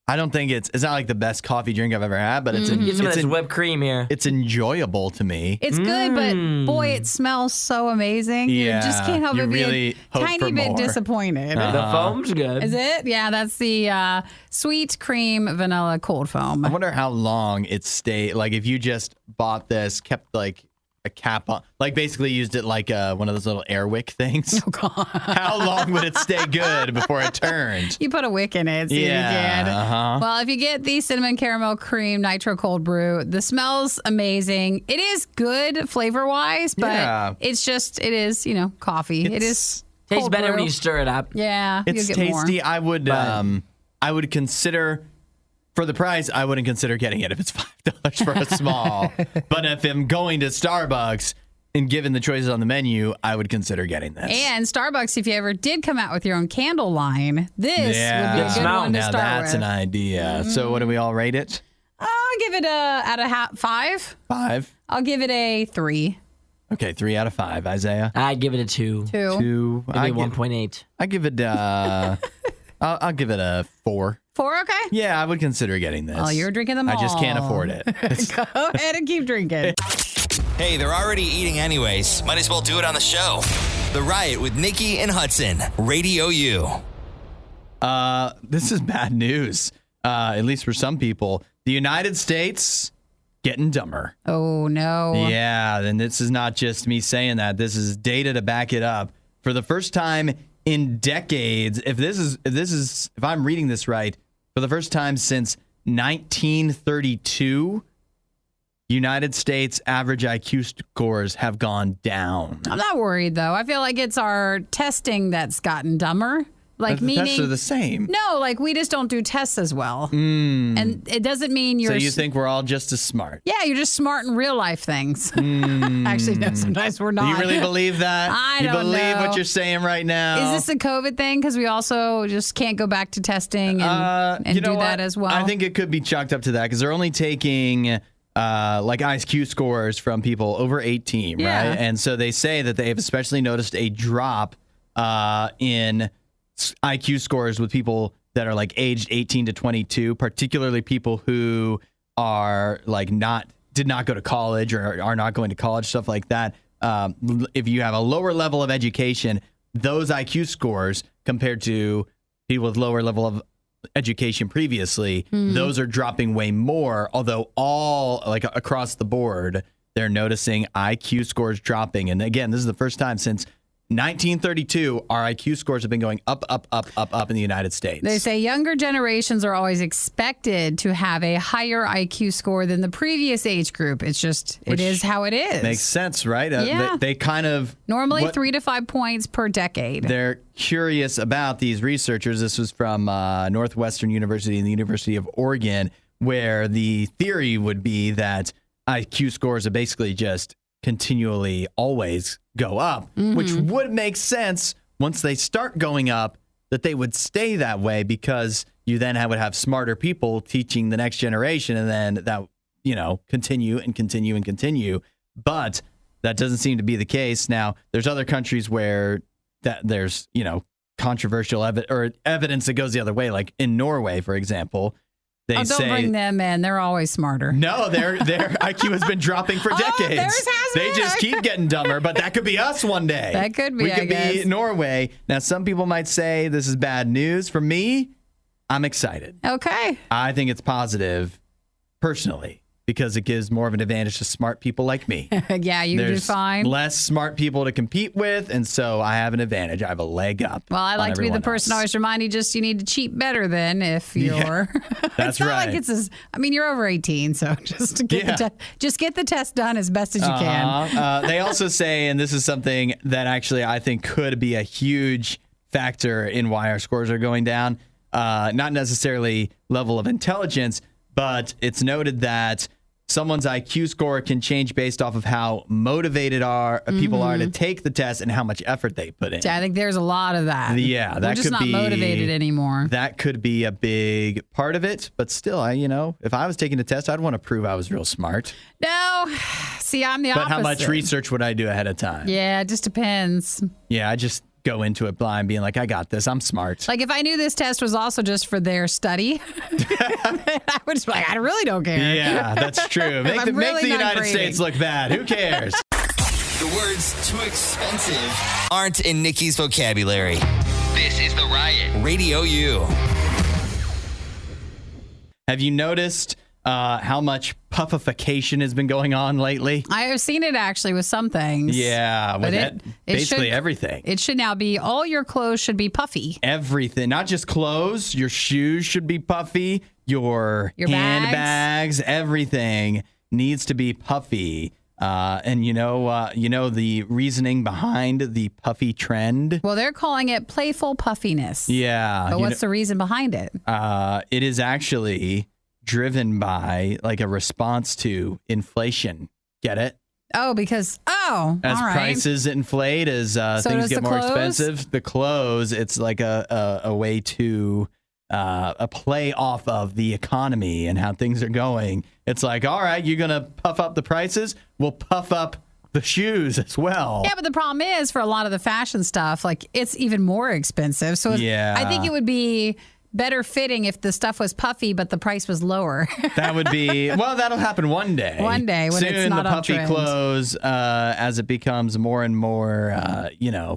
I don't think it's not like the best coffee drink I've ever had, but Get some of it's this whipped cream here. it's enjoyable to me. It's good, but boy, it smells so amazing. Yeah, You just can't help you but be really a hope tiny for bit more. disappointed. The foam's good. Is it? Yeah, that's the sweet cream vanilla cold foam. I wonder how long it stayed. Like if you just bought this, kept like a cap on, like basically used it like one of those little air wick things. Oh God! How long would it stay good before it turned? You put a wick in it, see if you can. Uh-huh. Well, if you get the cinnamon caramel cream nitro cold brew, the smell's amazing. It is good flavor wise, but Yeah. it is coffee. It is Tastes cold better brew. when you stir it up. Yeah, It's you'll get tasty. more. I would consider, for the price, I wouldn't consider getting it if it's $5 for a small. But if I'm going to Starbucks and given the choices on the menu, I would consider getting this. And Starbucks, if you ever did come out with your own candle line, this would be a Good good smell. one to Now start that's with. an idea. So what do we all rate it? I'll give it out of 5. 5. I'll give it a 3. Okay, 3 out of 5. Isaiah? I'd give it a 2. 2. 2. Maybe 1.8. I give it. I'll give it a 4. 4, okay? Yeah, I would consider getting this. Oh, you're drinking them I just can't all. afford it. Go ahead and keep drinking. Hey, they're already eating anyways. Might as well do it on the show. The Riot with Nikki and Hudson. Radio U. This is bad news, at least for some people. The United States getting dumber. Oh, no. Yeah, and this is not just me saying that. This is data to back it up. For the first time in decades, if I'm reading this right, for the first time since 1932, United States average IQ scores have gone down. I'm not worried, though. I feel like it's our testing that's gotten dumber. Like, The meaning. tests are the same. No, like we just don't do tests as well. And it doesn't mean you're. So you think we're all just as smart? Yeah, you're just smart in real life things. Actually, no, sometimes we're not. Do you really believe that? I you don't believe know. what you're saying right now? Is this a COVID thing? Because we also just can't go back to testing and you know do what? that as well. I think it could be chalked up to that because they're only taking like IQ scores from people over 18, Yeah. right? And so they say that they've especially noticed a drop in IQ scores with people that are like aged 18 to 22, particularly people who are like did not go to college or are not going to college, stuff like that. If you have a lower level of education, those IQ scores compared to people with lower level of education previously, those are dropping way more. Although all like across the board, they're noticing IQ scores dropping. And again, this is the first time since 1932, our IQ scores have been going up in the United States. They say younger generations are always expected to have a higher IQ score than the previous age group. It's just, it is how it is. Makes sense, right? Yeah. They kind of... Normally 3 to 5 points per decade. They're curious about these researchers. This was from Northwestern University and the University of Oregon, where the theory would be that IQ scores are basically just continually always go up, which would make sense once they start going up, that they would stay that way because you then would have smarter people teaching the next generation, and then that, continue and continue and continue. But that doesn't seem to be the case. Now, there's other countries where there's, controversial evidence that goes the other way, like in Norway, for example. Don't bring them in. They're always smarter. No, their IQ has been dropping for decades. Theirs has They been. just keep getting dumber, but that could be us one day. That could be, We could I guess. be Norway. Now, some people might say this is bad news. For me, I'm excited. Okay. I think it's positive, personally, because it gives more of an advantage to smart people like me. Yeah, you do There's fine. less smart people to compete with, and so I have an advantage. I have a leg up. Well, I on like to be the everyone person to else. always remind you need to cheat better than if you're. That's it's not right. Like it's as, you're over 18, so just to get get the test done as best as you can. They also say, and this is something that actually I think could be a huge factor in why our scores are going down. not necessarily level of intelligence, but it's noted that someone's IQ score can change based off of how motivated people are to take the test and how much effort they put in. Yeah, I think there's a lot of that. Yeah, that We're just could not be motivated anymore. That could be a big part of it, but still, if I was taking a test, I'd want to prove I was real smart. No, see, I'm the opposite. But how much research would I do ahead of time? Yeah, it just depends. Yeah, I just go into it blind, being like, I got this. I'm smart. Like if I knew this test was also just for their study, I would just be like, I really don't care. Yeah, that's true. Make the United States look bad. Who cares? The words too expensive aren't in Nikki's vocabulary. This is The Riot. Radio U. Have you noticed how much puffification has been going on lately? I have seen it actually with some things. Yeah, but basically everything. It should now be all your clothes should be puffy. Everything, not just clothes. Your shoes should be puffy. Your handbags, everything needs to be puffy. And you know the reasoning behind the puffy trend? Well, they're calling it playful puffiness. Yeah. But what's the reason behind it? It is actually driven by like a response to inflation. Get it? Oh, because as prices inflate, as things get more expensive, the clothes, it's like a way to a play off of the economy and how things are going. It's like, all right, you're gonna puff up the prices, we'll puff up the shoes as well. Yeah, but the problem is for a lot of the fashion stuff, like it's even more expensive. So I think it would be better fitting if the stuff was puffy, but the price was lower. That would be, well, that'll happen one day. One day when soon, it's not the puffy on trend. clothes, as it becomes more and more,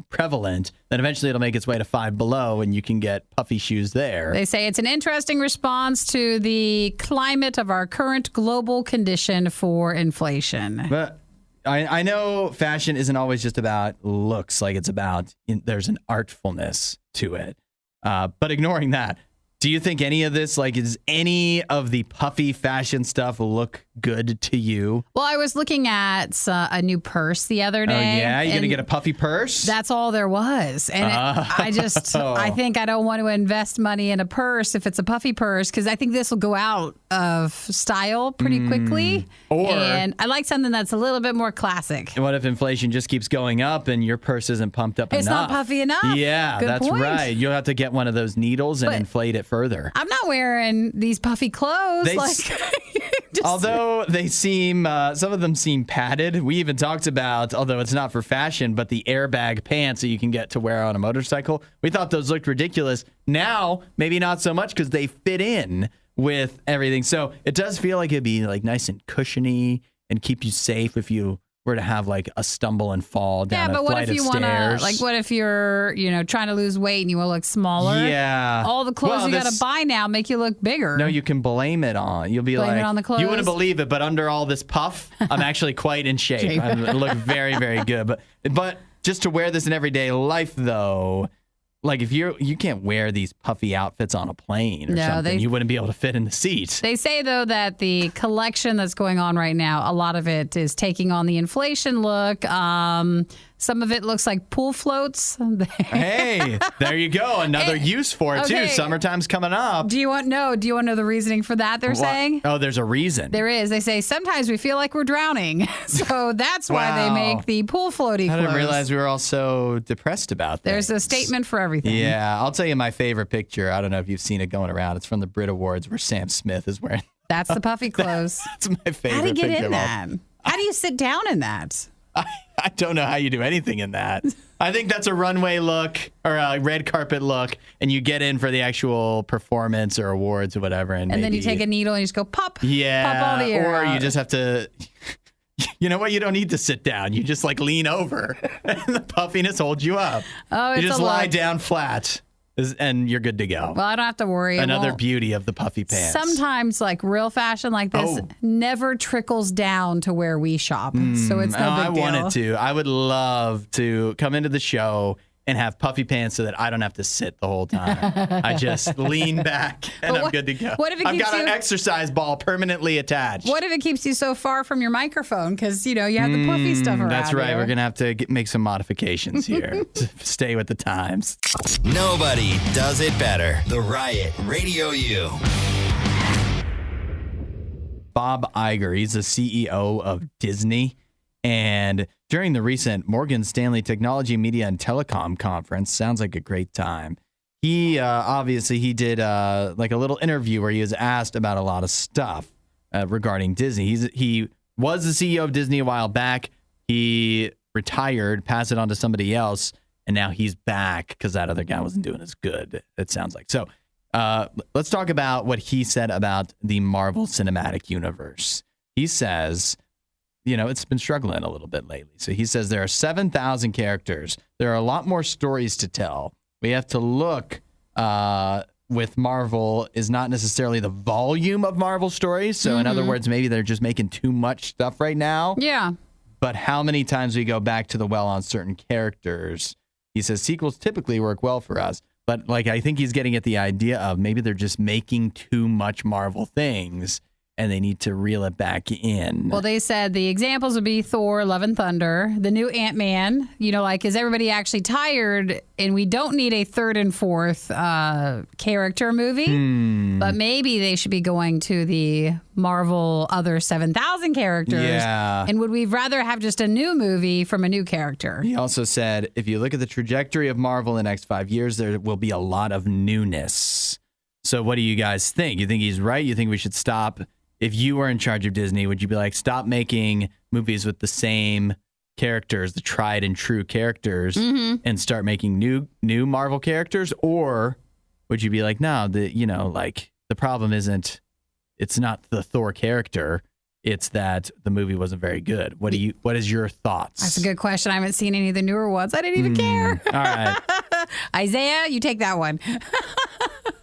prevalent, then eventually it'll make its way to Five Below and you can get puffy shoes there. They say it's an interesting response to the climate of our current global condition for inflation. But I know fashion isn't always just about looks, like it's about, there's an artfulness to it. But ignoring that, do you think any of this, like, is any of the puffy fashion stuff look good to you? Well, I was looking at a new purse the other day. Oh, yeah? You're going to get a puffy purse? That's all there was. And I think I don't want to invest money in a purse if it's a puffy purse, because I think this will go out of style pretty quickly. And I like something that's a little bit more classic. And what if inflation just keeps going up and your purse isn't pumped up enough? It's not puffy enough. Yeah, Good that's point. right. You'll have to get one of those needles and inflate it further. I'm not wearing these puffy clothes. Although they seem, some of them seem padded. We even talked about, although it's not for fashion, but the airbag pants that you can get to wear on a motorcycle. We thought those looked ridiculous. Now, maybe not so much because they fit in with everything. So it does feel like it'd be like nice and cushiony and keep you safe if you were to have like a stumble and fall down a flight of stairs. Yeah, but what if you want to, like, what if you're, trying to lose weight and you want to look smaller? Yeah. All the clothes you got to buy now make you look bigger. No, you can blame it on. You'll be blame it on the clothes. You wouldn't believe it, but under all this puff, I'm actually quite in shape. I look very, very good. But just to wear this in everyday life, though, like if you can't wear these puffy outfits on a plane or something, you wouldn't be able to fit in the seat. They say, though, that the collection that's going on right now, a lot of it is taking on the inflation look. Some of it looks like pool floats. Hey, there you go. Another use for it, too. Summertime's coming up. Do you want to know the reasoning for that, they're saying? Oh, there's a reason. There is. They say sometimes we feel like we're drowning. So that's why they make the pool floaty clothes. I didn't realize we were all so depressed about that. There's a statement for everything. Yeah. I'll tell you my favorite picture. I don't know if you've seen it going around. It's from the Brit Awards where Sam Smith is wearing. That's the puffy clothes. That's my favorite How do you get picture in that? How do you sit down in that? I don't know how you do anything in that. I think that's a runway look or a red carpet look, and you get in for the actual performance or awards or whatever. And then you take a needle and you just go pop. Yeah. Pop all the air Or out. you just have to, you know what? You don't need to sit down. You just like lean over and the puffiness holds you up. Oh, it's you just a lie look. down flat and you're good to go. Well, I don't have to worry. Another beauty of the puffy pants. Sometimes, like real fashion like this, never trickles down to where we shop. So it's no big deal. I wanted to. I would love to come into the show and have puffy pants so that I don't have to sit the whole time. I just lean back and I'm good to go. What if it I've keeps got an exercise ball permanently attached. What if it keeps you so far from your microphone? Because, you have the puffy stuff around. That's right. Here. We're going to have to make some modifications here to stay with the times. Nobody does it better. The Riot, Radio U. Bob Iger, he's the CEO of Disney. And during the recent Morgan Stanley Technology, Media, and Telecom Conference, sounds like a great time, he obviously did like a little interview where he was asked about a lot of stuff regarding Disney. He was the CEO of Disney a while back. He retired, passed it on to somebody else, and now he's back because that other guy wasn't doing as good, it sounds like. So let's talk about what he said about the Marvel Cinematic Universe. He says, it's been struggling a little bit lately. So he says there are 7,000 characters. There are a lot more stories to tell. We have to look with Marvel is not necessarily the volume of Marvel stories. So in other words, maybe they're just making too much stuff right now. Yeah. But how many times we go back to the well on certain characters. He says sequels typically work well for us. But I think he's getting at the idea of maybe they're just making too much Marvel things and they need to reel it back in. Well, they said the examples would be Thor, Love and Thunder, the new Ant-Man. Is everybody actually tired and we don't need a third and fourth character movie? But maybe they should be going to the Marvel other 7,000 characters. Yeah. And would we rather have just a new movie from a new character? He also said, if you look at the trajectory of Marvel in the next 5 years, there will be a lot of newness. So what do you guys think? You think he's right? You think we should stop? If you were in charge of Disney, would you be like, stop making movies with the same characters, the tried and true characters, and start making new Marvel characters? Or would you be like, no, the problem isn't, it's not the Thor character, it's that the movie wasn't very good. What is your thoughts? That's a good question. I haven't seen any of the newer ones. I didn't even care. All right. Isaiah, you take that one.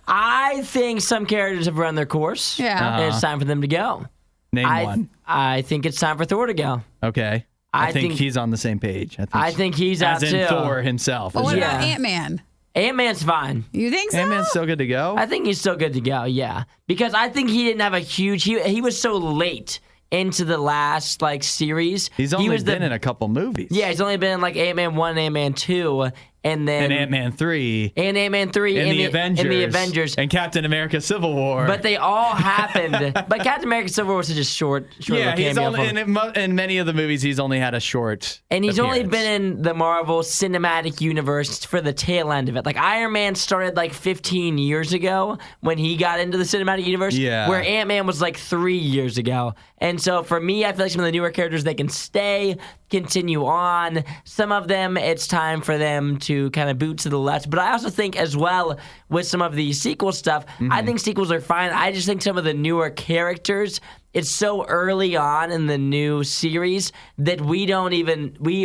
I think some characters have run their course. Yeah. And it's time for them to go. Name one. I think it's time for Thor to go. Okay. I think he's on the same page. I think he's out too. As in Thor himself. Well, what about Ant-Man? Ant-Man's fine. You think so? Ant-Man's still good to go? I think he's still good to go, yeah. Because I think he didn't have a huge... He was so late into the last series. He's only been in a couple movies. Yeah, he's only been in Ant-Man 1 and Ant-Man 2. And then Ant-Man 3. And Ant-Man 3. And the Avengers. And Captain America Civil War. But they all happened. But Captain America Civil War was such a short yeah, he's only, in many of the movies, he's only had a short And he's appearance. only been in the Marvel Cinematic Universe for the tail end of it. Iron Man started 15 years ago when he got into the Cinematic Universe. Yeah. Where Ant-Man was 3 years ago. And so for me, I feel like some of the newer characters, they can stay, continue on. Some of them, it's time for them to kind of boot to the left. But I also think as well with some of the sequel stuff, I think sequels are fine. I just think some of the newer characters, it's so early on in the new series that we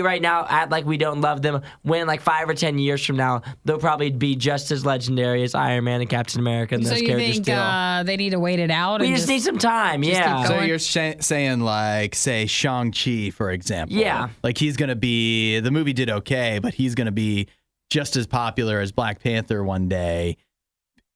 right now act like we don't love them when 5 or 10 years from now, they'll probably be just as legendary as Iron Man and Captain America and those characters still. So you think they need to wait it out? We just need some time, yeah. So you're saying say Shang-Chi, for example. Yeah. He's going to be, the movie did okay, but he's going to be just as popular as Black Panther one day.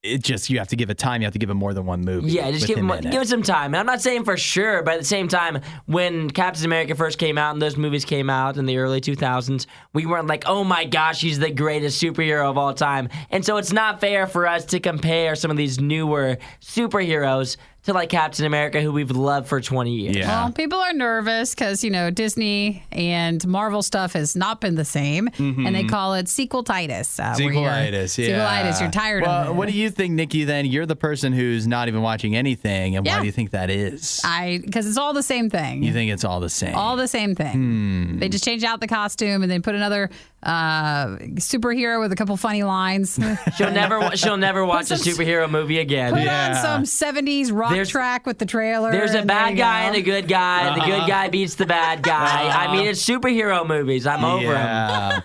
You have to give it time. You have to give it more than one movie. Yeah, just give it some time. And I'm not saying for sure, but at the same time, when Captain America first came out and those movies came out in the early 2000s, we weren't like, oh my gosh, he's the greatest superhero of all time. And so it's not fair for us to compare some of these newer superheroes to Captain America, who we've loved for 20 years. Yeah. Well, people are nervous because, Disney and Marvel stuff has not been the same, and they call it sequel-titis. Sequel-itis, yeah. Sequel-itis, you're tired of it. What do you think, Nikki, then? You're the person who's not even watching anything, and why do you think that is? Because it's all the same thing. You think it's all the same? All the same thing. They just change out the costume and then put another superhero with a couple funny lines. She'll never watch a superhero movie again. Put on some 70s rock track with the trailer. There's a bad guy and a good guy. The good guy beats the bad guy. I mean, it's superhero movies. I'm over them.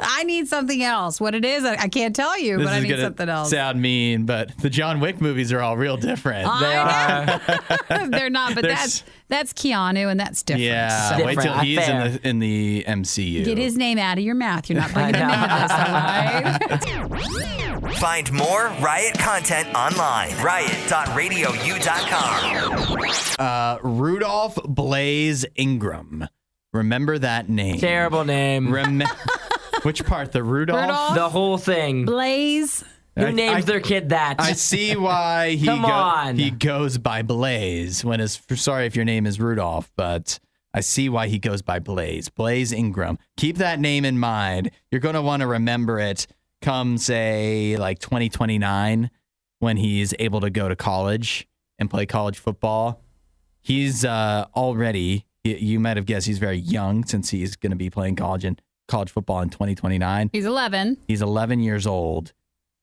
I need something else. What it is, I can't tell you, but I need something else. Sound mean, but the John Wick movies are all real different. They are. They're not, but that's Keanu, and that's different. Yeah, So. wait till he's in the MCU. Get his name out of your mouth. You're not bringing him into this, all right? Find more Riot content online. Riot.radiou.com. Rudolph Blaze Ingram. Remember that name. Terrible name. Which part? The Rudolph? The whole thing. Blaze. Who names their kid that? I see why he goes by Blaze when sorry if your name is Rudolph, but I see why he goes by Blaze. Blaze Ingram. Keep that name in mind. You're going to want to remember it come, say, like 2029 when he's able to go to college and play college football. He's already, you might have guessed, he's very young since he's going to be playing college football in 2029. He's 11. He's 11 years old.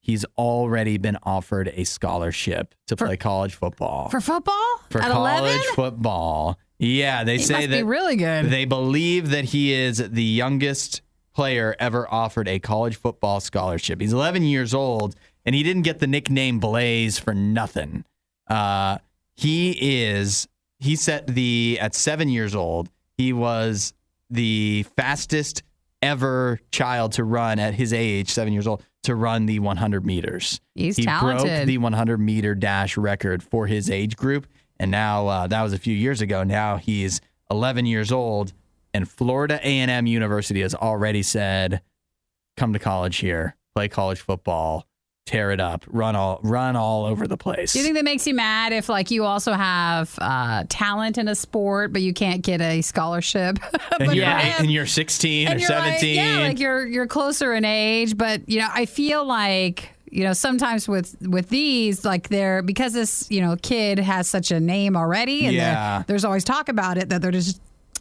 He's already been offered a scholarship to play college football. For football? For At college 11? football. Yeah, they say must that be really good. They believe that he is the youngest player ever offered a college football scholarship. He's 11 years old, and he didn't get the nickname Blaze for nothing. He set at 7 years old, he was the fastest ever child to run at his age, 7 years old, to run the 100 meters. He broke the 100-meter dash record for his age group, and now that was a few years ago. Now he's 11 years old, and Florida A&M University has already said, come to college here, play college football, tear it up, run all over the place. Do you think that makes you mad if, like, you also have talent in a sport, but you can't get a scholarship? And you're 16 or 17. Like you're closer in age, but I feel like sometimes with these, like because this kid has such a name already, and there's always talk about it that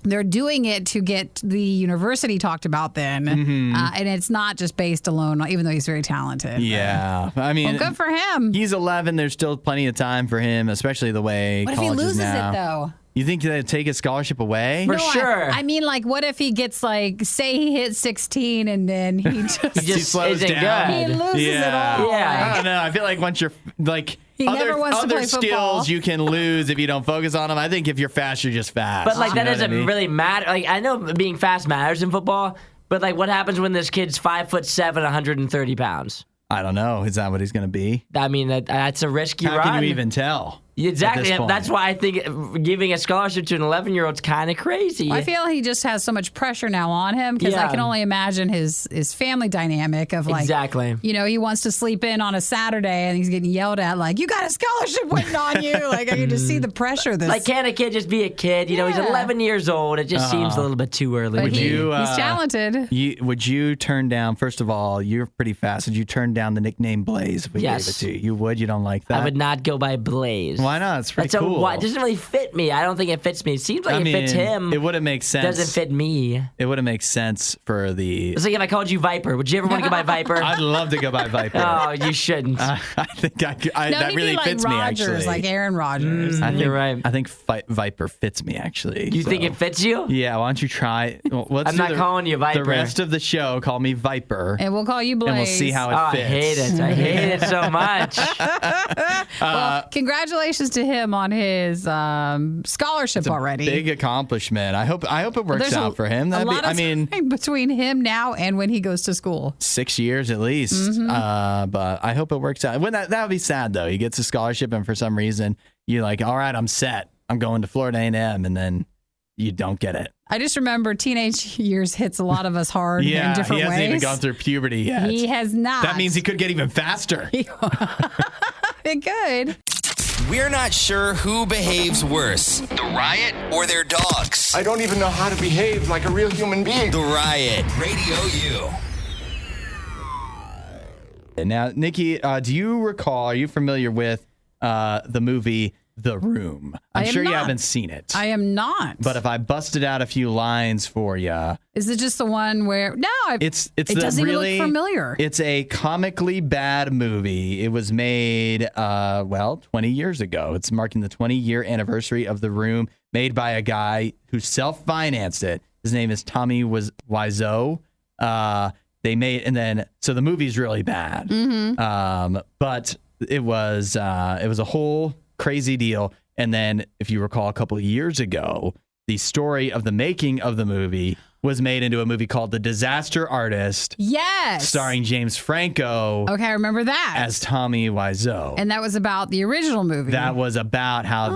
they're doing it to get the university talked about then. And it's not just based alone, even though he's very talented. Yeah. I mean, good for him. He's 11. There's still plenty of time for him, especially the way what college if he loses is now. it, though? You think they'd take his scholarship away? For sure. I mean, like, what if he gets, like, say he hits 16 and then he just, he slows isn't down. good. He loses it all. Yeah. I don't know. I feel like once you're, like, He never wants to other play football. skills you can lose if you don't focus on them. I think if you're fast, you're just fast. But, like, that You know doesn't what I mean? really matter. Like, I know being fast matters in football, but, like, what happens when this kid's 5'7", 130 pounds? I don't know. Is that what he's going to be? I mean, that's a risk you run. How can you even tell? Exactly. That's why I think giving a scholarship to an 11-year-old is kind of crazy. I feel he just has so much pressure now on him because I can only imagine his family dynamic of, like, exactly. He wants to sleep in on a Saturday and he's getting yelled at like, you got a scholarship waiting on you. Like, I can just see the pressure. Like, can a kid just be a kid? He's 11 years old. It just seems a little bit too early. But he's talented. Would you turn down, first of all, you're pretty fast. Would you turn down the nickname Blaze if we gave it to you? You would? You don't like that? I would not go by Blaze. Why not? It's pretty cool. It doesn't really fit me. I don't think it fits me. It seems like it fits him. It wouldn't make sense. Doesn't fit me. It wouldn't make sense for the... It's like if I called you Viper. Would you ever want to go by Viper? I'd love to go by Viper. Oh, you shouldn't. I think that really like fits Rodgers, me, actually. like Aaron Rodgers. You're right. I think Viper fits me, actually. You think it fits you? Yeah, why don't you try... Well, I'm not calling you Viper. The rest of the show, call me Viper. And we'll call you Blaze. And we'll see how it fits. I hate it. I hate it so much. Well, congratulations to him on his scholarship already. Big accomplishment. I hope it works out for him. Time between him now and when he goes to school. 6 years at least. But I hope it works out. That would be sad though. He gets a scholarship and for some reason you're like, all right, I'm set. I'm going to Florida A&M, and then you don't get it. I just remember teenage years hits a lot of us hard in different ways. He hasn't even gone through puberty yet. He has not. That means he could get even faster. It could. We're not sure who behaves worse, the Riot or their dogs. I don't even know how to behave like a real human being. The Riot, Radio U. Now, Nikki, do you recall, are you familiar with the movie The Room? I'm sure you haven't seen it. I am not. But if I busted out a few lines for you. Is it just the one where... No, it doesn't even look familiar. It's a comically bad movie. It was made, 20 years ago. It's marking the 20-year anniversary of The Room, made by a guy who self-financed it. His name is Tommy Wiseau. they made, and then so the movie's really bad. But it was a whole crazy deal. And then, if you recall, a couple of years ago, the story of the making of the movie was made into a movie called The Disaster Artist. Yes. Starring James Franco. Okay, I remember that. As Tommy Wiseau. And that was about the original movie. That was about how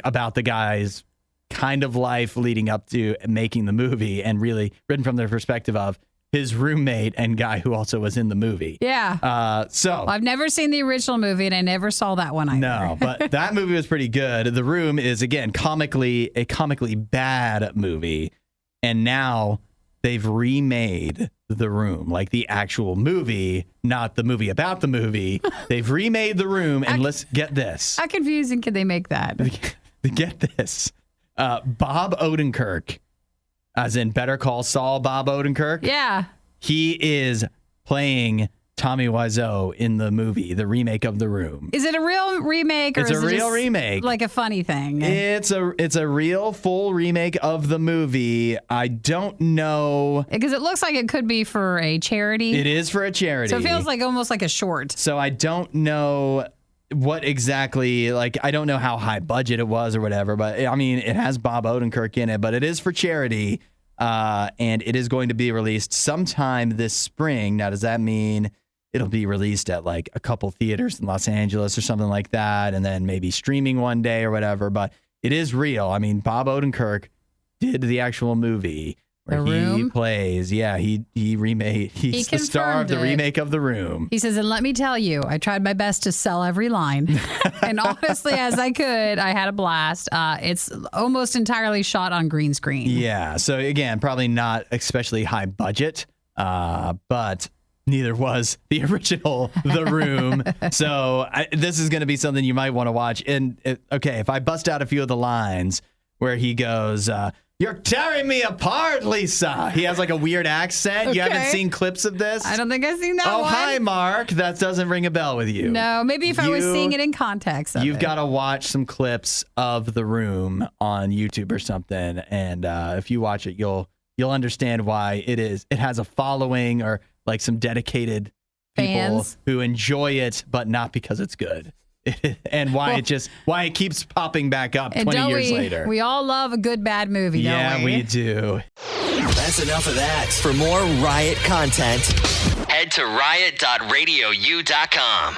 about the guy's kind of life leading up to making the movie, and really written from the perspective of his roommate and guy who also was in the movie. Yeah. Well, I've never seen the original movie, and I never saw that one either. No, but that movie was pretty good. The Room is, again, a comically bad movie. And now they've remade The Room, like the actual movie, not the movie about the movie. They've remade The Room, and let's get this. How confusing can they make that? Get this. Bob Odenkirk, as in Better Call Saul Bob Odenkirk. Yeah. He is playing Tommy Wiseau in the movie, the remake of The Room. Is it a real remake, or it's is a it real just remake? Like a funny thing? It's a real full remake of the movie. I don't know, because it looks like it could be for a charity. It is for a charity. So it feels like almost like a short. So I don't know what exactly, like, I don't know how high budget it was or whatever, but I mean, it has Bob Odenkirk in it, but it is for charity, and it is going to be released sometime this spring. Now, does that mean it'll be released at like a couple theaters in Los Angeles or something like that, and then maybe streaming one day or whatever? But it is real. I mean, Bob Odenkirk did the actual movie where he plays. Yeah, he's the star of the remake of The Room. He says, and let me tell you, I tried my best to sell every line. And honestly, as I could, I had a blast. It's almost entirely shot on green screen. Yeah. So again, probably not especially high budget, but neither was the original The Room. So this is going to be something you might want to watch. And if I bust out a few of the lines where he goes, "You're tearing me apart, Lisa." He has like a weird accent. Okay. You haven't seen clips of this? I don't think I've seen that one. Oh, hi, Mark. That doesn't ring a bell with you. No, maybe if I was seeing it in context. You've got to watch some clips of The Room on YouTube or something. And if you watch it, you'll understand why it has a following, or like some dedicated fans people who enjoy it, but not because it's good. And why it keeps popping back up 20 years later. We all love a good bad movie, don't we? Yeah, we do. That's enough of that. For more Riot content, head to riot.radiou.com.